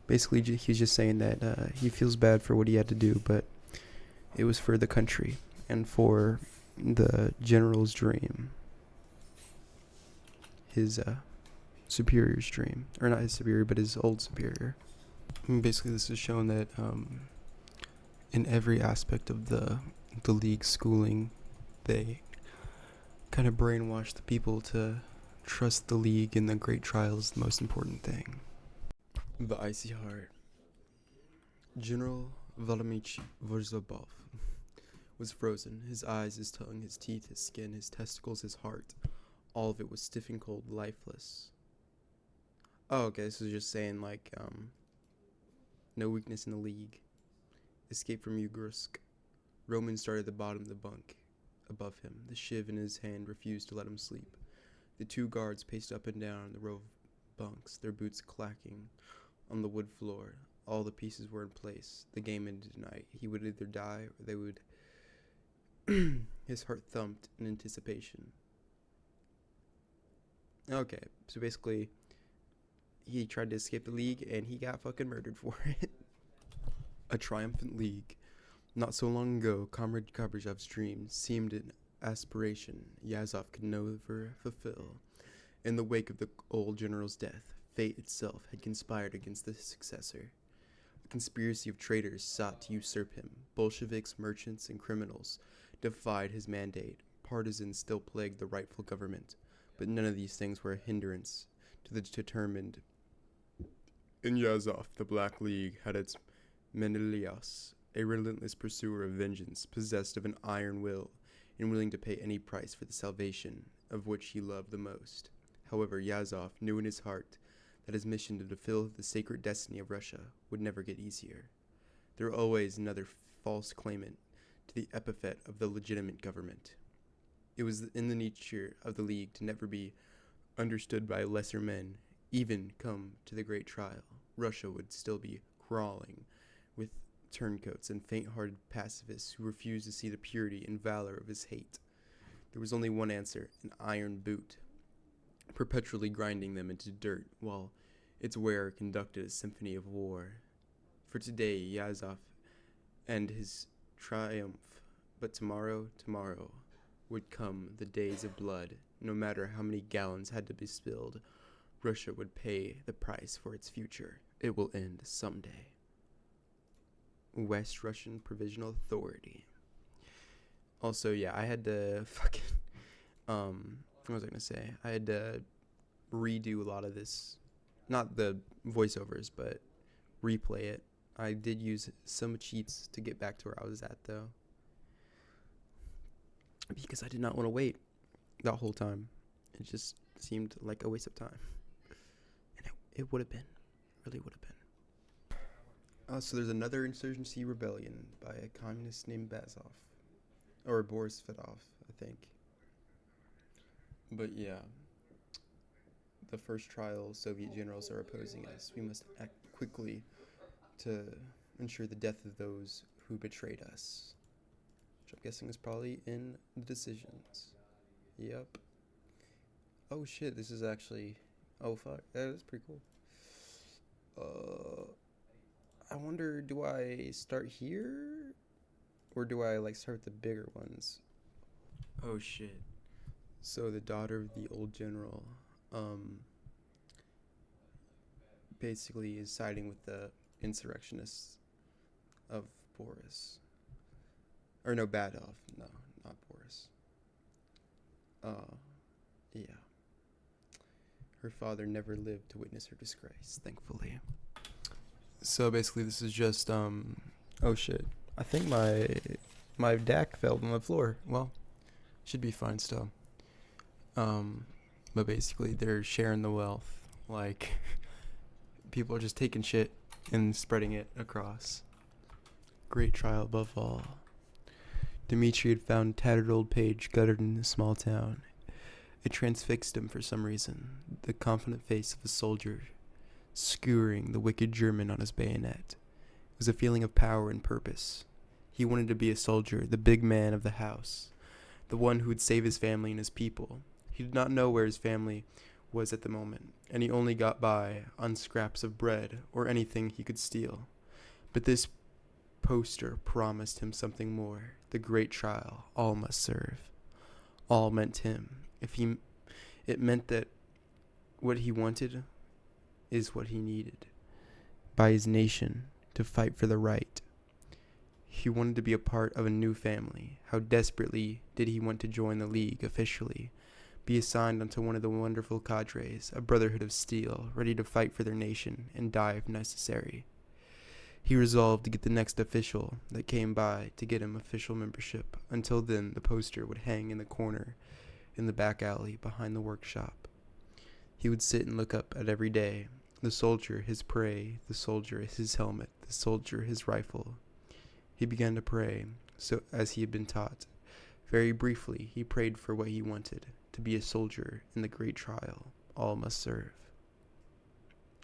basically, he's just saying that he feels bad for what he had to do, but it was for the country and for the general's dream. His superior's dream. Or not his superior, but his old superior. And basically, this is showing that in every aspect of the League schooling, they kind of brainwash the people to trust the League, and the great trial is the most important thing. The Icy Heart. General Vladimir Vorzobov was frozen. His eyes, his tongue, his teeth, his skin, his testicles, his heart. All of it was stiff and cold, lifeless. Oh, okay, this is just saying, like, no weakness in the League. escaped from Ugrusk. Roman started at the bottom of the bunk. Above him, the shiv in his hand refused to let him sleep. The 2 guards paced up and down the row of bunks, their boots clacking on the wood floor. All the pieces were in place. The game ended tonight. He would either die or they would... His heart thumped in anticipation. Okay, so basically, he tried to escape the League, and he got fucking murdered for it. A triumphant League. Not so long ago, Comrade Kabrashev's dream seemed an aspiration Yazov could never fulfill. In the wake of the old general's death, fate itself had conspired against the successor. A conspiracy of traitors sought to usurp him. Bolsheviks, merchants, and criminals defied his mandate. Partisans still plagued the rightful government, but none of these things were a hindrance to the determined. In Yazov, the Black League had its Menelaus, a relentless pursuer of vengeance, possessed of an iron will, and willing to pay any price for the salvation of which he loved the most. However, Yazov knew in his heart that his mission to fulfill the sacred destiny of Russia would never get easier. There was always another false claimant to the epithet of the legitimate government. It was in the nature of the League to never be understood by lesser men. Even come to the great trial, Russia would still be crawling with turncoats and faint-hearted pacifists who refused to see the purity and valor of his hate. There was only one answer, an iron boot, perpetually grinding them into dirt while its wearer conducted a symphony of war. For today, Yazov and his triumph, but tomorrow would come the days of blood. No matter how many gallons had to be spilled, Russia would pay the price for its future. It will end someday. West Russian Provisional Authority. Also, yeah, I had to fucking, what was I gonna say? I had to redo a lot of this, not the voiceovers, but replay it. I did use some cheats to get back to where I was at, though, because I did not want to wait that whole time. It just seemed like a waste of time, and it would have been, really would have been. So there's another insurgency rebellion by a communist named Bazov, or Boris Fedov, I think. But yeah, the first trial Soviet generals are opposing us. We must act quickly to ensure the death of those who betrayed us. Which I'm guessing is probably in the decisions. Yep. Oh shit, this is actually... Oh fuck, that is pretty cool. I wonder, do I start here? Or do I, like, start with the bigger ones? Oh shit. So the daughter of the old general, basically is siding with the insurrectionists of Boris. Or no, Badov. No, not Boris. Yeah. Her father never lived to witness her disgrace, thankfully. So basically this is just, oh shit. I think my DAC fell on the floor. Well, should be fine still. But basically they're sharing the wealth. Like, people are just taking shit and spreading it across. Great trial above all. Dmitri had found tattered old page guttered in a small town. It transfixed him for some reason. The confident face of a soldier skewering the wicked German on his bayonet. It was a feeling of power and purpose. He wanted to be a soldier, the big man of the house, the one who would save his family and his people. He did not know where his family was at the moment, and he only got by on scraps of bread or anything he could steal. But this poster promised him something more. The great trial, all must serve. All meant him. It meant that what he wanted is what he needed by his nation to fight for the right. He wanted to be a part of a new family. How desperately did he want to join the League officially, be assigned onto one of the wonderful cadres, a brotherhood of steel, ready to fight for their nation and die if necessary. He resolved to get the next official that came by to get him official membership. Until then, the poster would hang in the corner in the back alley behind the workshop. He would sit and look up at every day. The soldier, his prey, the soldier, his helmet, the soldier, his rifle. He began to pray, so as he had been taught. Very briefly, he prayed for what he wanted, to be a soldier in the great trial all must serve.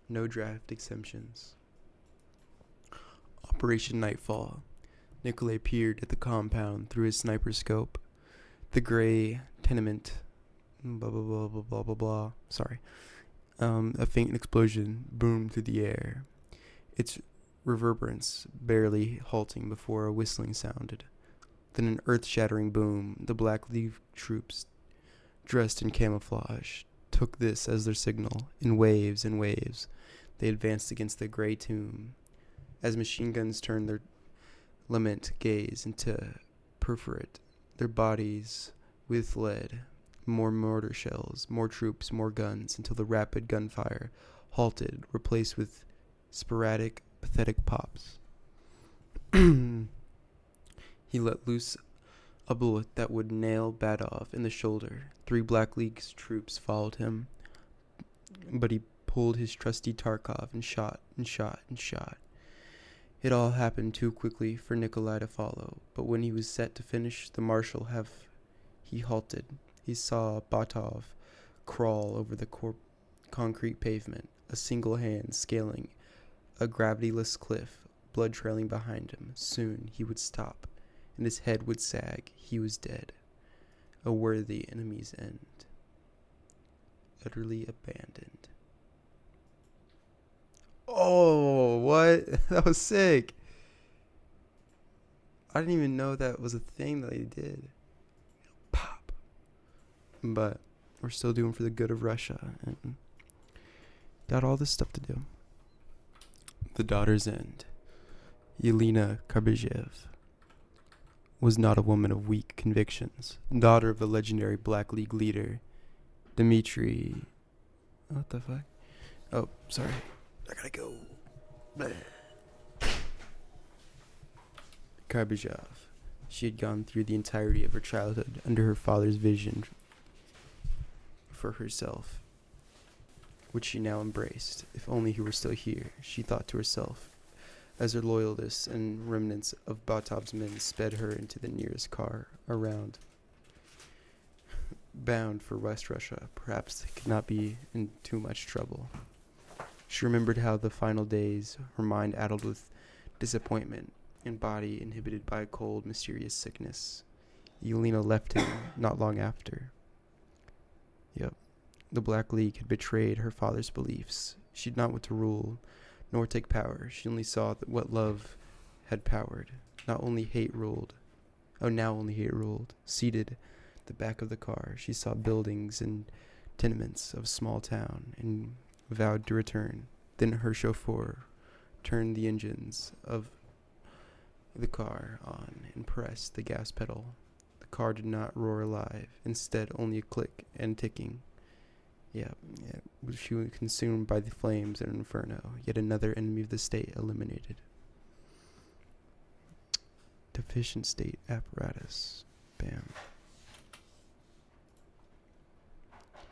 No draft exemptions. Operation Nightfall. Nikolay peered at the compound through his sniper scope. The gray tenement, blah blah blah blah blah blah blah. Sorry. A faint explosion boomed through the air, its reverberance barely halting before a whistling sounded. Then an earth-shattering boom. The Black League troops, dressed in camouflage, took this as their signal. In waves and waves, they advanced against the gray tomb. As machine guns turned their lament gaze into perforate their bodies with lead. More mortar shells, more troops, more guns, until the rapid gunfire halted, replaced with sporadic, pathetic pops. He let loose a bullet that would nail Badov in the shoulder. 3 Black League's troops followed him, but he pulled his trusty Tarkov and shot and shot and shot. It all happened too quickly for Nikolai to follow, but when he was set to finish the marshal he halted. He saw Batov crawl over the concrete pavement, a single hand scaling a gravityless cliff, blood trailing behind him. Soon he would stop, and his head would sag. He was dead. A worthy enemy's end. Utterly abandoned. Oh, what? That was sick. I didn't even know that was a thing that they did. Pop. But we're still doing for the good of Russia, and got all this stuff to do. The Daughter's End. Yelena Karbyshev was not a woman of weak convictions. Daughter of the legendary Black League leader, Dmitry... What the fuck? Oh, sorry. I gotta go. Karbyshev. She had gone through the entirety of her childhood under her father's vision for herself, which she now embraced. If only he were still here, she thought to herself, as her loyalists and remnants of Batov's men sped her into the nearest car around. Bound for West Russia, perhaps they could not be in too much trouble. She remembered how the final days, her mind addled with disappointment, and body inhibited by a cold, mysterious sickness. Yelena left him not long after. The Black League had betrayed her father's beliefs. She did not want to rule, nor take power. She only saw what love had powered. Now only hate ruled. Seated at the back of the car, she saw buildings and tenements of a small town, and vowed to return. Then her chauffeur turned the engines of the car on and pressed the gas pedal. The car did not roar alive. Instead, only a click and ticking. She was consumed by the flames and inferno. Yet another enemy of the state eliminated. Deficient state apparatus. Bam.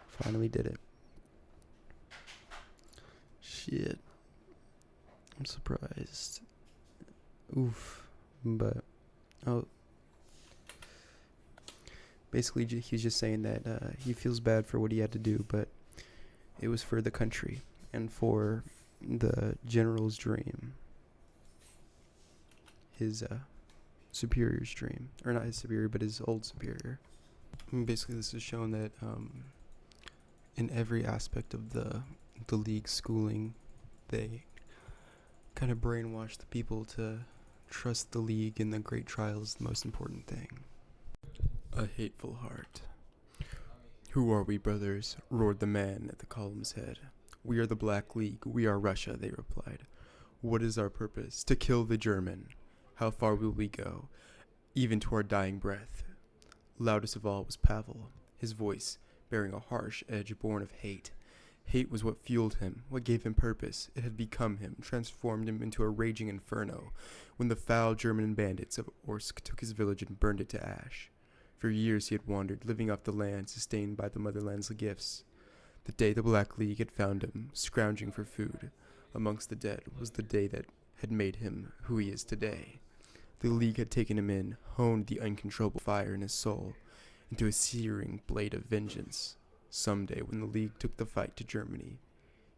Finally did it. Shit. I'm surprised. Oof. But, basically, he's just saying that he feels bad for what he had to do, but it was for the country and for the general's dream. His superior's dream. Or not his superior, but his old superior. Basically, this is showing that in every aspect of the League schooling, they kind of brainwash the people to trust the League and the great trial is the most important thing. A hateful heart. "Who are we, brothers?" roared the man at the column's head. "We are the Black League. We are Russia," they replied. "What is our purpose? To kill the German. How far will we go? Even to our dying breath." Loudest of all was Pavel, his voice bearing a harsh edge born of hate. Hate was what fueled him, what gave him purpose. It had become him, transformed him into a raging inferno, when the foul German bandits of Omsk took his village and burned it to ash. For years he had wandered, living off the land sustained by the motherland's gifts. The day the Black League had found him, scrounging for food amongst the dead, was the day that had made him who he is today. The League had taken him in, honed the uncontrollable fire in his soul into a searing blade of vengeance. Someday, when the League took the fight to Germany,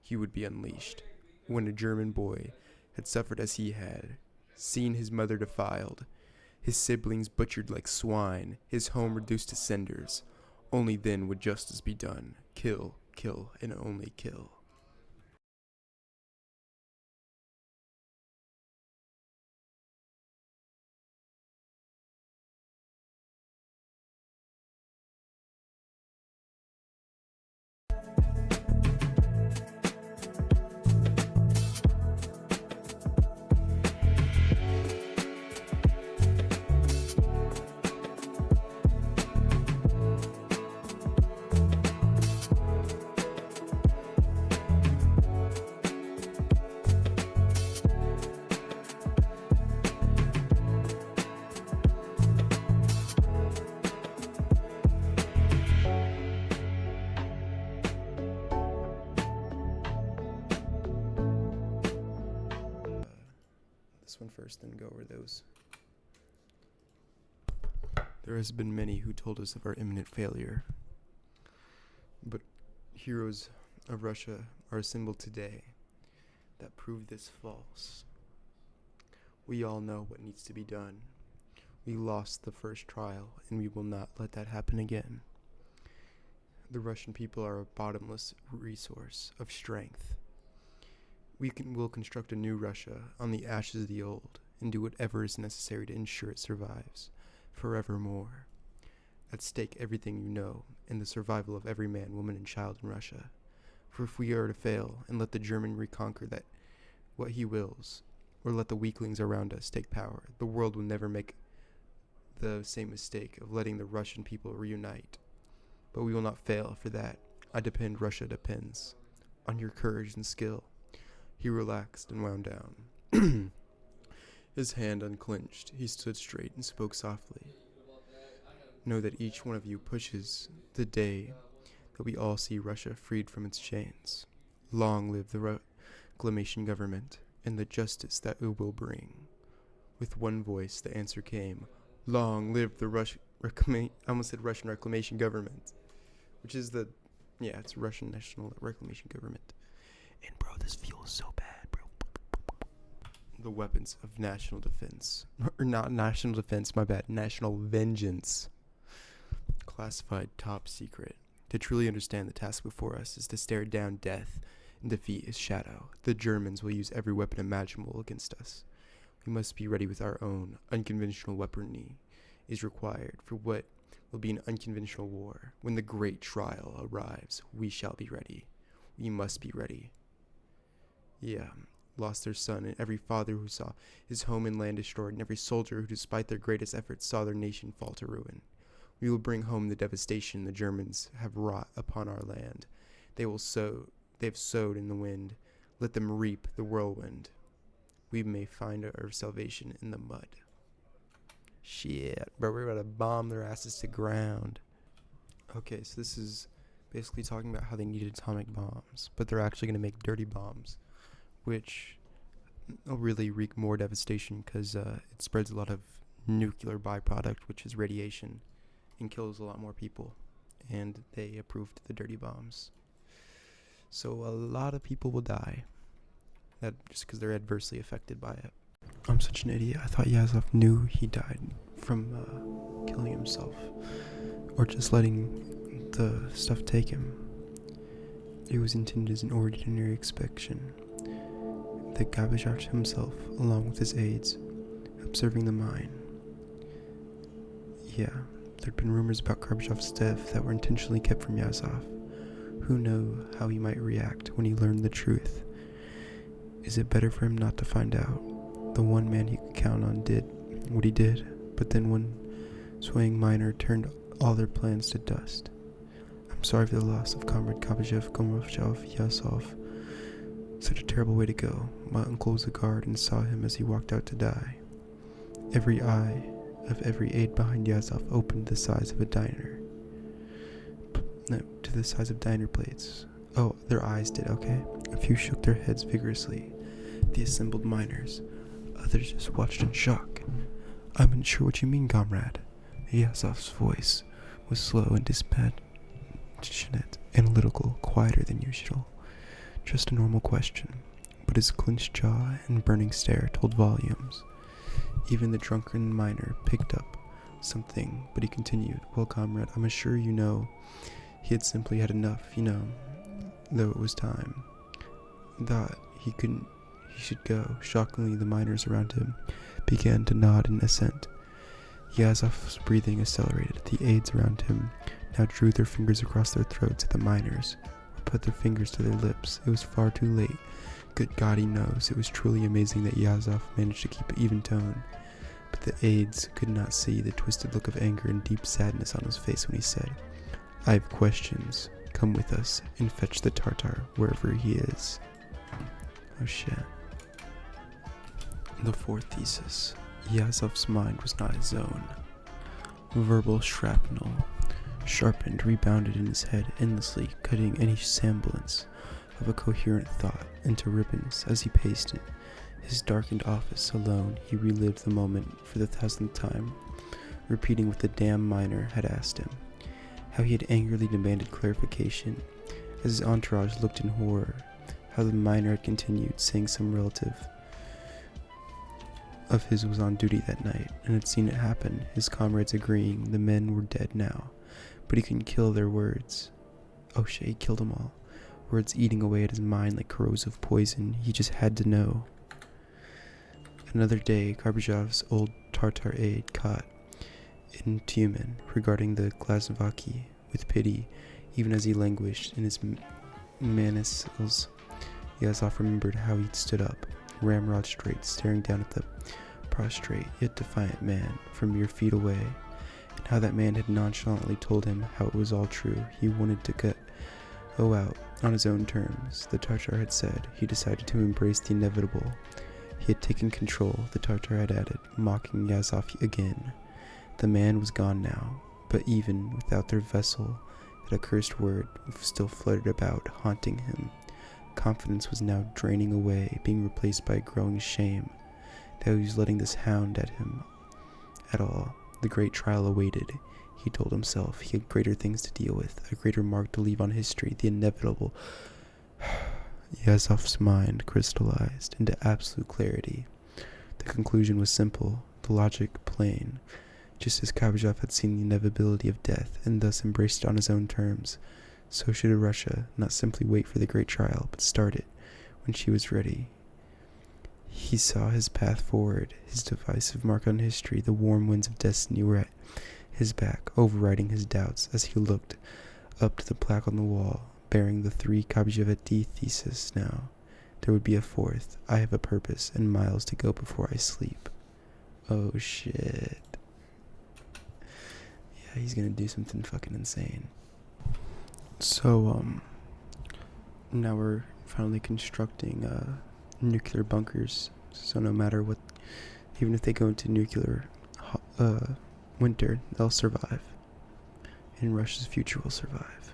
he would be unleashed. When a German boy had suffered as he had, seen his mother defiled, his siblings butchered like swine, his home reduced to cinders, only then would justice be done. Kill, kill, and only kill. This one first, then go over those. There has been many who told us of our imminent failure, but heroes of Russia are assembled today that prove this false. We all know what needs to be done. We lost the first trial, and we will not let that happen again. The Russian people are a bottomless resource of strength. We'll construct a new Russia on the ashes of the old and do whatever is necessary to ensure it survives forevermore. At stake everything you know and the survival of every man, woman, and child in Russia. For if we are to fail and let the German reconquer that what he wills, or let the weaklings around us take power, the world will never make the same mistake of letting the Russian people reunite. But we will not fail for that. Russia depends on your courage and skill. He relaxed and wound down. His hand unclenched, he stood straight and spoke softly. Know that each one of you pushes the day that we all see Russia freed from its chains. Long live the reclamation government and the justice that it will bring. With one voice the answer came, long live the I almost said Russian reclamation government, which is it's Russian National Reclamation Government. And bro, this feels so bad, bro. The weapons of national defense. Or not national defense, my bad. National vengeance. Classified top secret. To truly understand the task before us is to stare down death and defeat his shadow. The Germans will use every weapon imaginable against us. We must be ready with our own. Unconventional weaponry is required for what will be an unconventional war. When the great trial arrives, we shall be ready. We must be ready. Yeah, lost their son, and every father who saw his home and land destroyed, and every soldier who, despite their greatest efforts, saw their nation fall to ruin. We will bring home the devastation the Germans have wrought upon our land. They have sowed in the wind. Let them reap the whirlwind. We may find our salvation in the mud. Shit, bro, we're about to bomb their asses to ground. Okay, so this is basically talking about how they need atomic bombs, but they're actually going to make dirty bombs, which will really wreak more devastation because it spreads a lot of nuclear byproduct, which is radiation, and kills a lot more people. And they approved the dirty bombs. So a lot of people will die, that just because they're adversely affected by it. I'm such an idiot. I thought Yazov knew he died from killing himself, or just letting the stuff take him. It was intended as an ordinary inspection. The Gorbachev himself, along with his aides, observing the mine. Yeah, there'd been rumors about Gorbachev's death that were intentionally kept from Yazov. Who knew how he might react when he learned the truth? Is it better for him not to find out? The one man he could count on did what he did, but then one swaying miner turned all their plans to dust. I'm sorry for the loss of Comrade Gorbachev, Yazov. Such a terrible way to go. My uncle was a guard and saw him as he walked out to die. Every eye of every aide behind Yazov opened the size of a diner. To the size of diner plates. Oh, their eyes did, okay. A few shook their heads vigorously. The assembled miners. Others just watched in shock. I'm unsure what you mean, comrade. Yazov's voice was slow and dispassionate, analytical, quieter than usual. Just a normal question, but his clenched jaw and burning stare told volumes. Even the drunken miner picked up something, but he continued, "Well, comrade, I'm sure you know he had simply had enough, though it was time. Thought he should go." Shockingly, the miners around him began to nod in assent. Yazov's breathing accelerated. The aides around him now drew their fingers across their throats at the miners, or put their fingers to their lips. It was far too late. Good God, he knows. It was truly amazing that Yazov managed to keep an even tone. But the aides could not see the twisted look of anger and deep sadness on his face when he said, "I have questions. Come with us and fetch the Tartar wherever he is." Oh shit. The fourth thesis. Yazov's mind was not his own. Verbal shrapnel, sharpened, rebounded in his head endlessly, cutting any semblance of a coherent thought into ribbons as he paced in his darkened office alone. He relived the moment for the thousandth time, repeating what the damn miner had asked him, how he had angrily demanded clarification as his entourage looked in horror, how the miner had continued, saying some relative of his was on duty that night and had seen it happen, his comrades agreeing the men were dead now, but he couldn't kill their words. Oh shit, he killed them all. Words eating away at his mind like corrosive poison. He just had to know. Another day, Garbajov's old Tartar aide caught in Tumen regarding the Glazovaki with pity, even as he languished in his manacles. Yazov remembered how he'd stood up, ramrod straight, staring down at the prostrate yet defiant man from mere feet away, and how that man had nonchalantly told him how it was all true. He wanted to go out on his own terms, the Tartar had said. He decided to embrace the inevitable. He had taken control, the Tartar had added, mocking Yazov again. The man was gone now, but even without their vessel, that accursed word still fluttered about, haunting him. Confidence was now draining away, being replaced by a growing shame that he was letting this hound at him at all. The great trial awaited. He told himself he had greater things to deal with, a greater mark to leave on history, the inevitable. Yazov's mind crystallized into absolute clarity. The conclusion was simple, the logic plain. Just as Garbajov had seen the inevitability of death and thus embraced it on his own terms, so should Russia not simply wait for the great trial, but start it when she was ready. He saw his path forward, his decisive mark on history. The warm winds of destiny were at his back, overriding his doubts as he looked up to the plaque on the wall, bearing the 3 Garbajov thesis now. There would be a 4th. I have a purpose and miles to go before I sleep. Oh shit. Yeah, he's gonna do something fucking insane. So, now we're finally constructing, nuclear bunkers, so no matter what, even if they go into nuclear winter, they'll survive, and Russia's future will survive.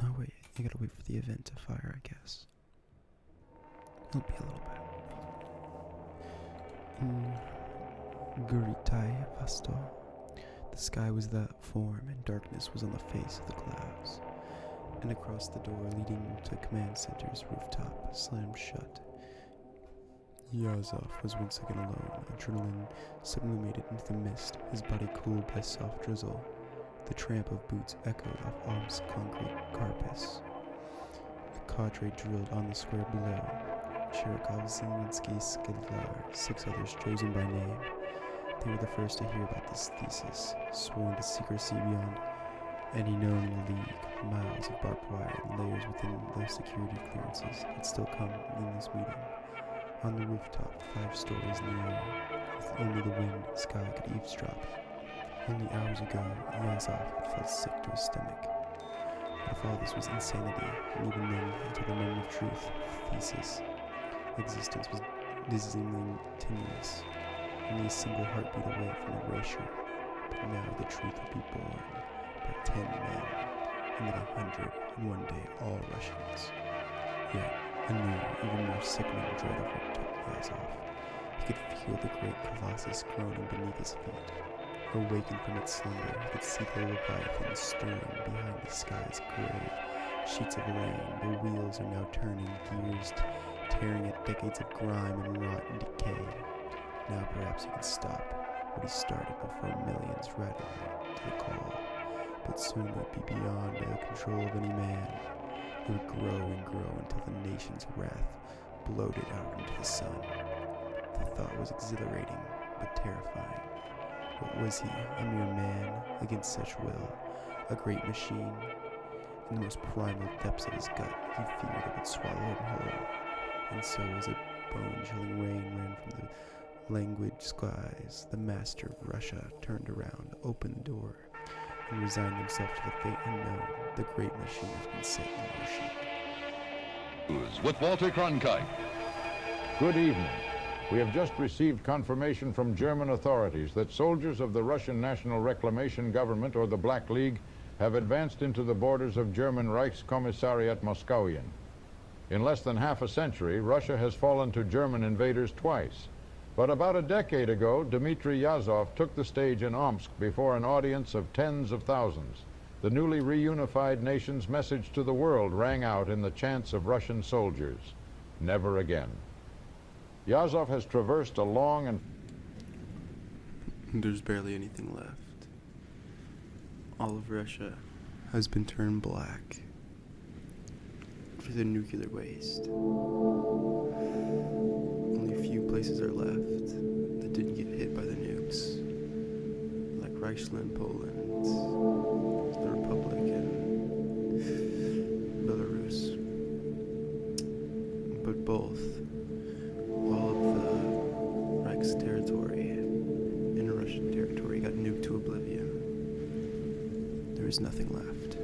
Oh wait, I gotta wait for the event to fire, I guess. It'll be a little bit. Guritai Vasto. The sky was that form, and darkness was on the face of the clouds. And across the door leading to command center's rooftop slammed shut. Yazov was once again alone, adrenaline sublimated into the mist, his body cooled by soft drizzle. The tramp of boots echoed off Omsk concrete carpets. A cadre drilled on the square below. Chirikov, Zelensky, Skidlar, 6 others chosen by name. They were the first to hear about this thesis, sworn to secrecy beyond any known in the League. Miles of barbed wire and layers within those security clearances had still come in this meeting. On the rooftop, 5 stories in the air, with only the wind and sky could eavesdrop. Only hours ago, Yazov had felt sick to his stomach. if all this was insanity, and even then, until the moment of truth, thesis, existence was dizzyingly tenuous, only a single heartbeat away from erasure. But now the truth would be born by 10 men, and then 100 in one day, all Russians. Yet, a new, even more sickening dread overtook Yazov. He could feel the great colossus groaning beneath his feet. Awakened from its slumber, he could see the Leviathan stirring behind the sky's gray sheets of rain. The wheels are now turning, gears tearing at decades of grime and rot and decay. Now perhaps he could stop what he started before millions rattled to the call. But soon it would be beyond the control of any man. It would grow and grow until the nation's wrath bloated out into the sun. The thought was exhilarating, but terrifying. What was he, a mere man, against such will, a great machine? In the most primal depths of his gut, he feared it would swallow him whole. And so, as a bone-chilling rain ran from the languid skies, the master of Russia turned around, opened the door, and resigned himself to the fate unknown. The great machine has been set in motion. With Walter Cronkite. Good evening. We have just received confirmation from German authorities that soldiers of the Russian National Reclamation Government, or the Black League, have advanced into the borders of German Reichskommissariat Moskowien. In less than half a century, Russia has fallen to German invaders twice. But about a decade ago, Dmitry Yazov took the stage in Omsk before an audience of tens of thousands. The newly reunified nation's message to the world rang out in the chants of Russian soldiers: never again. Yazov has traversed a long and... There's barely anything left. All of Russia has been turned black for the nuclear waste. Only a few places are left that didn't get hit by the nukes, like Reichsland, Poland, the Republic, and Belarus. But both, all of the Reich's territory and Russian territory got nuked to oblivion. There is nothing left.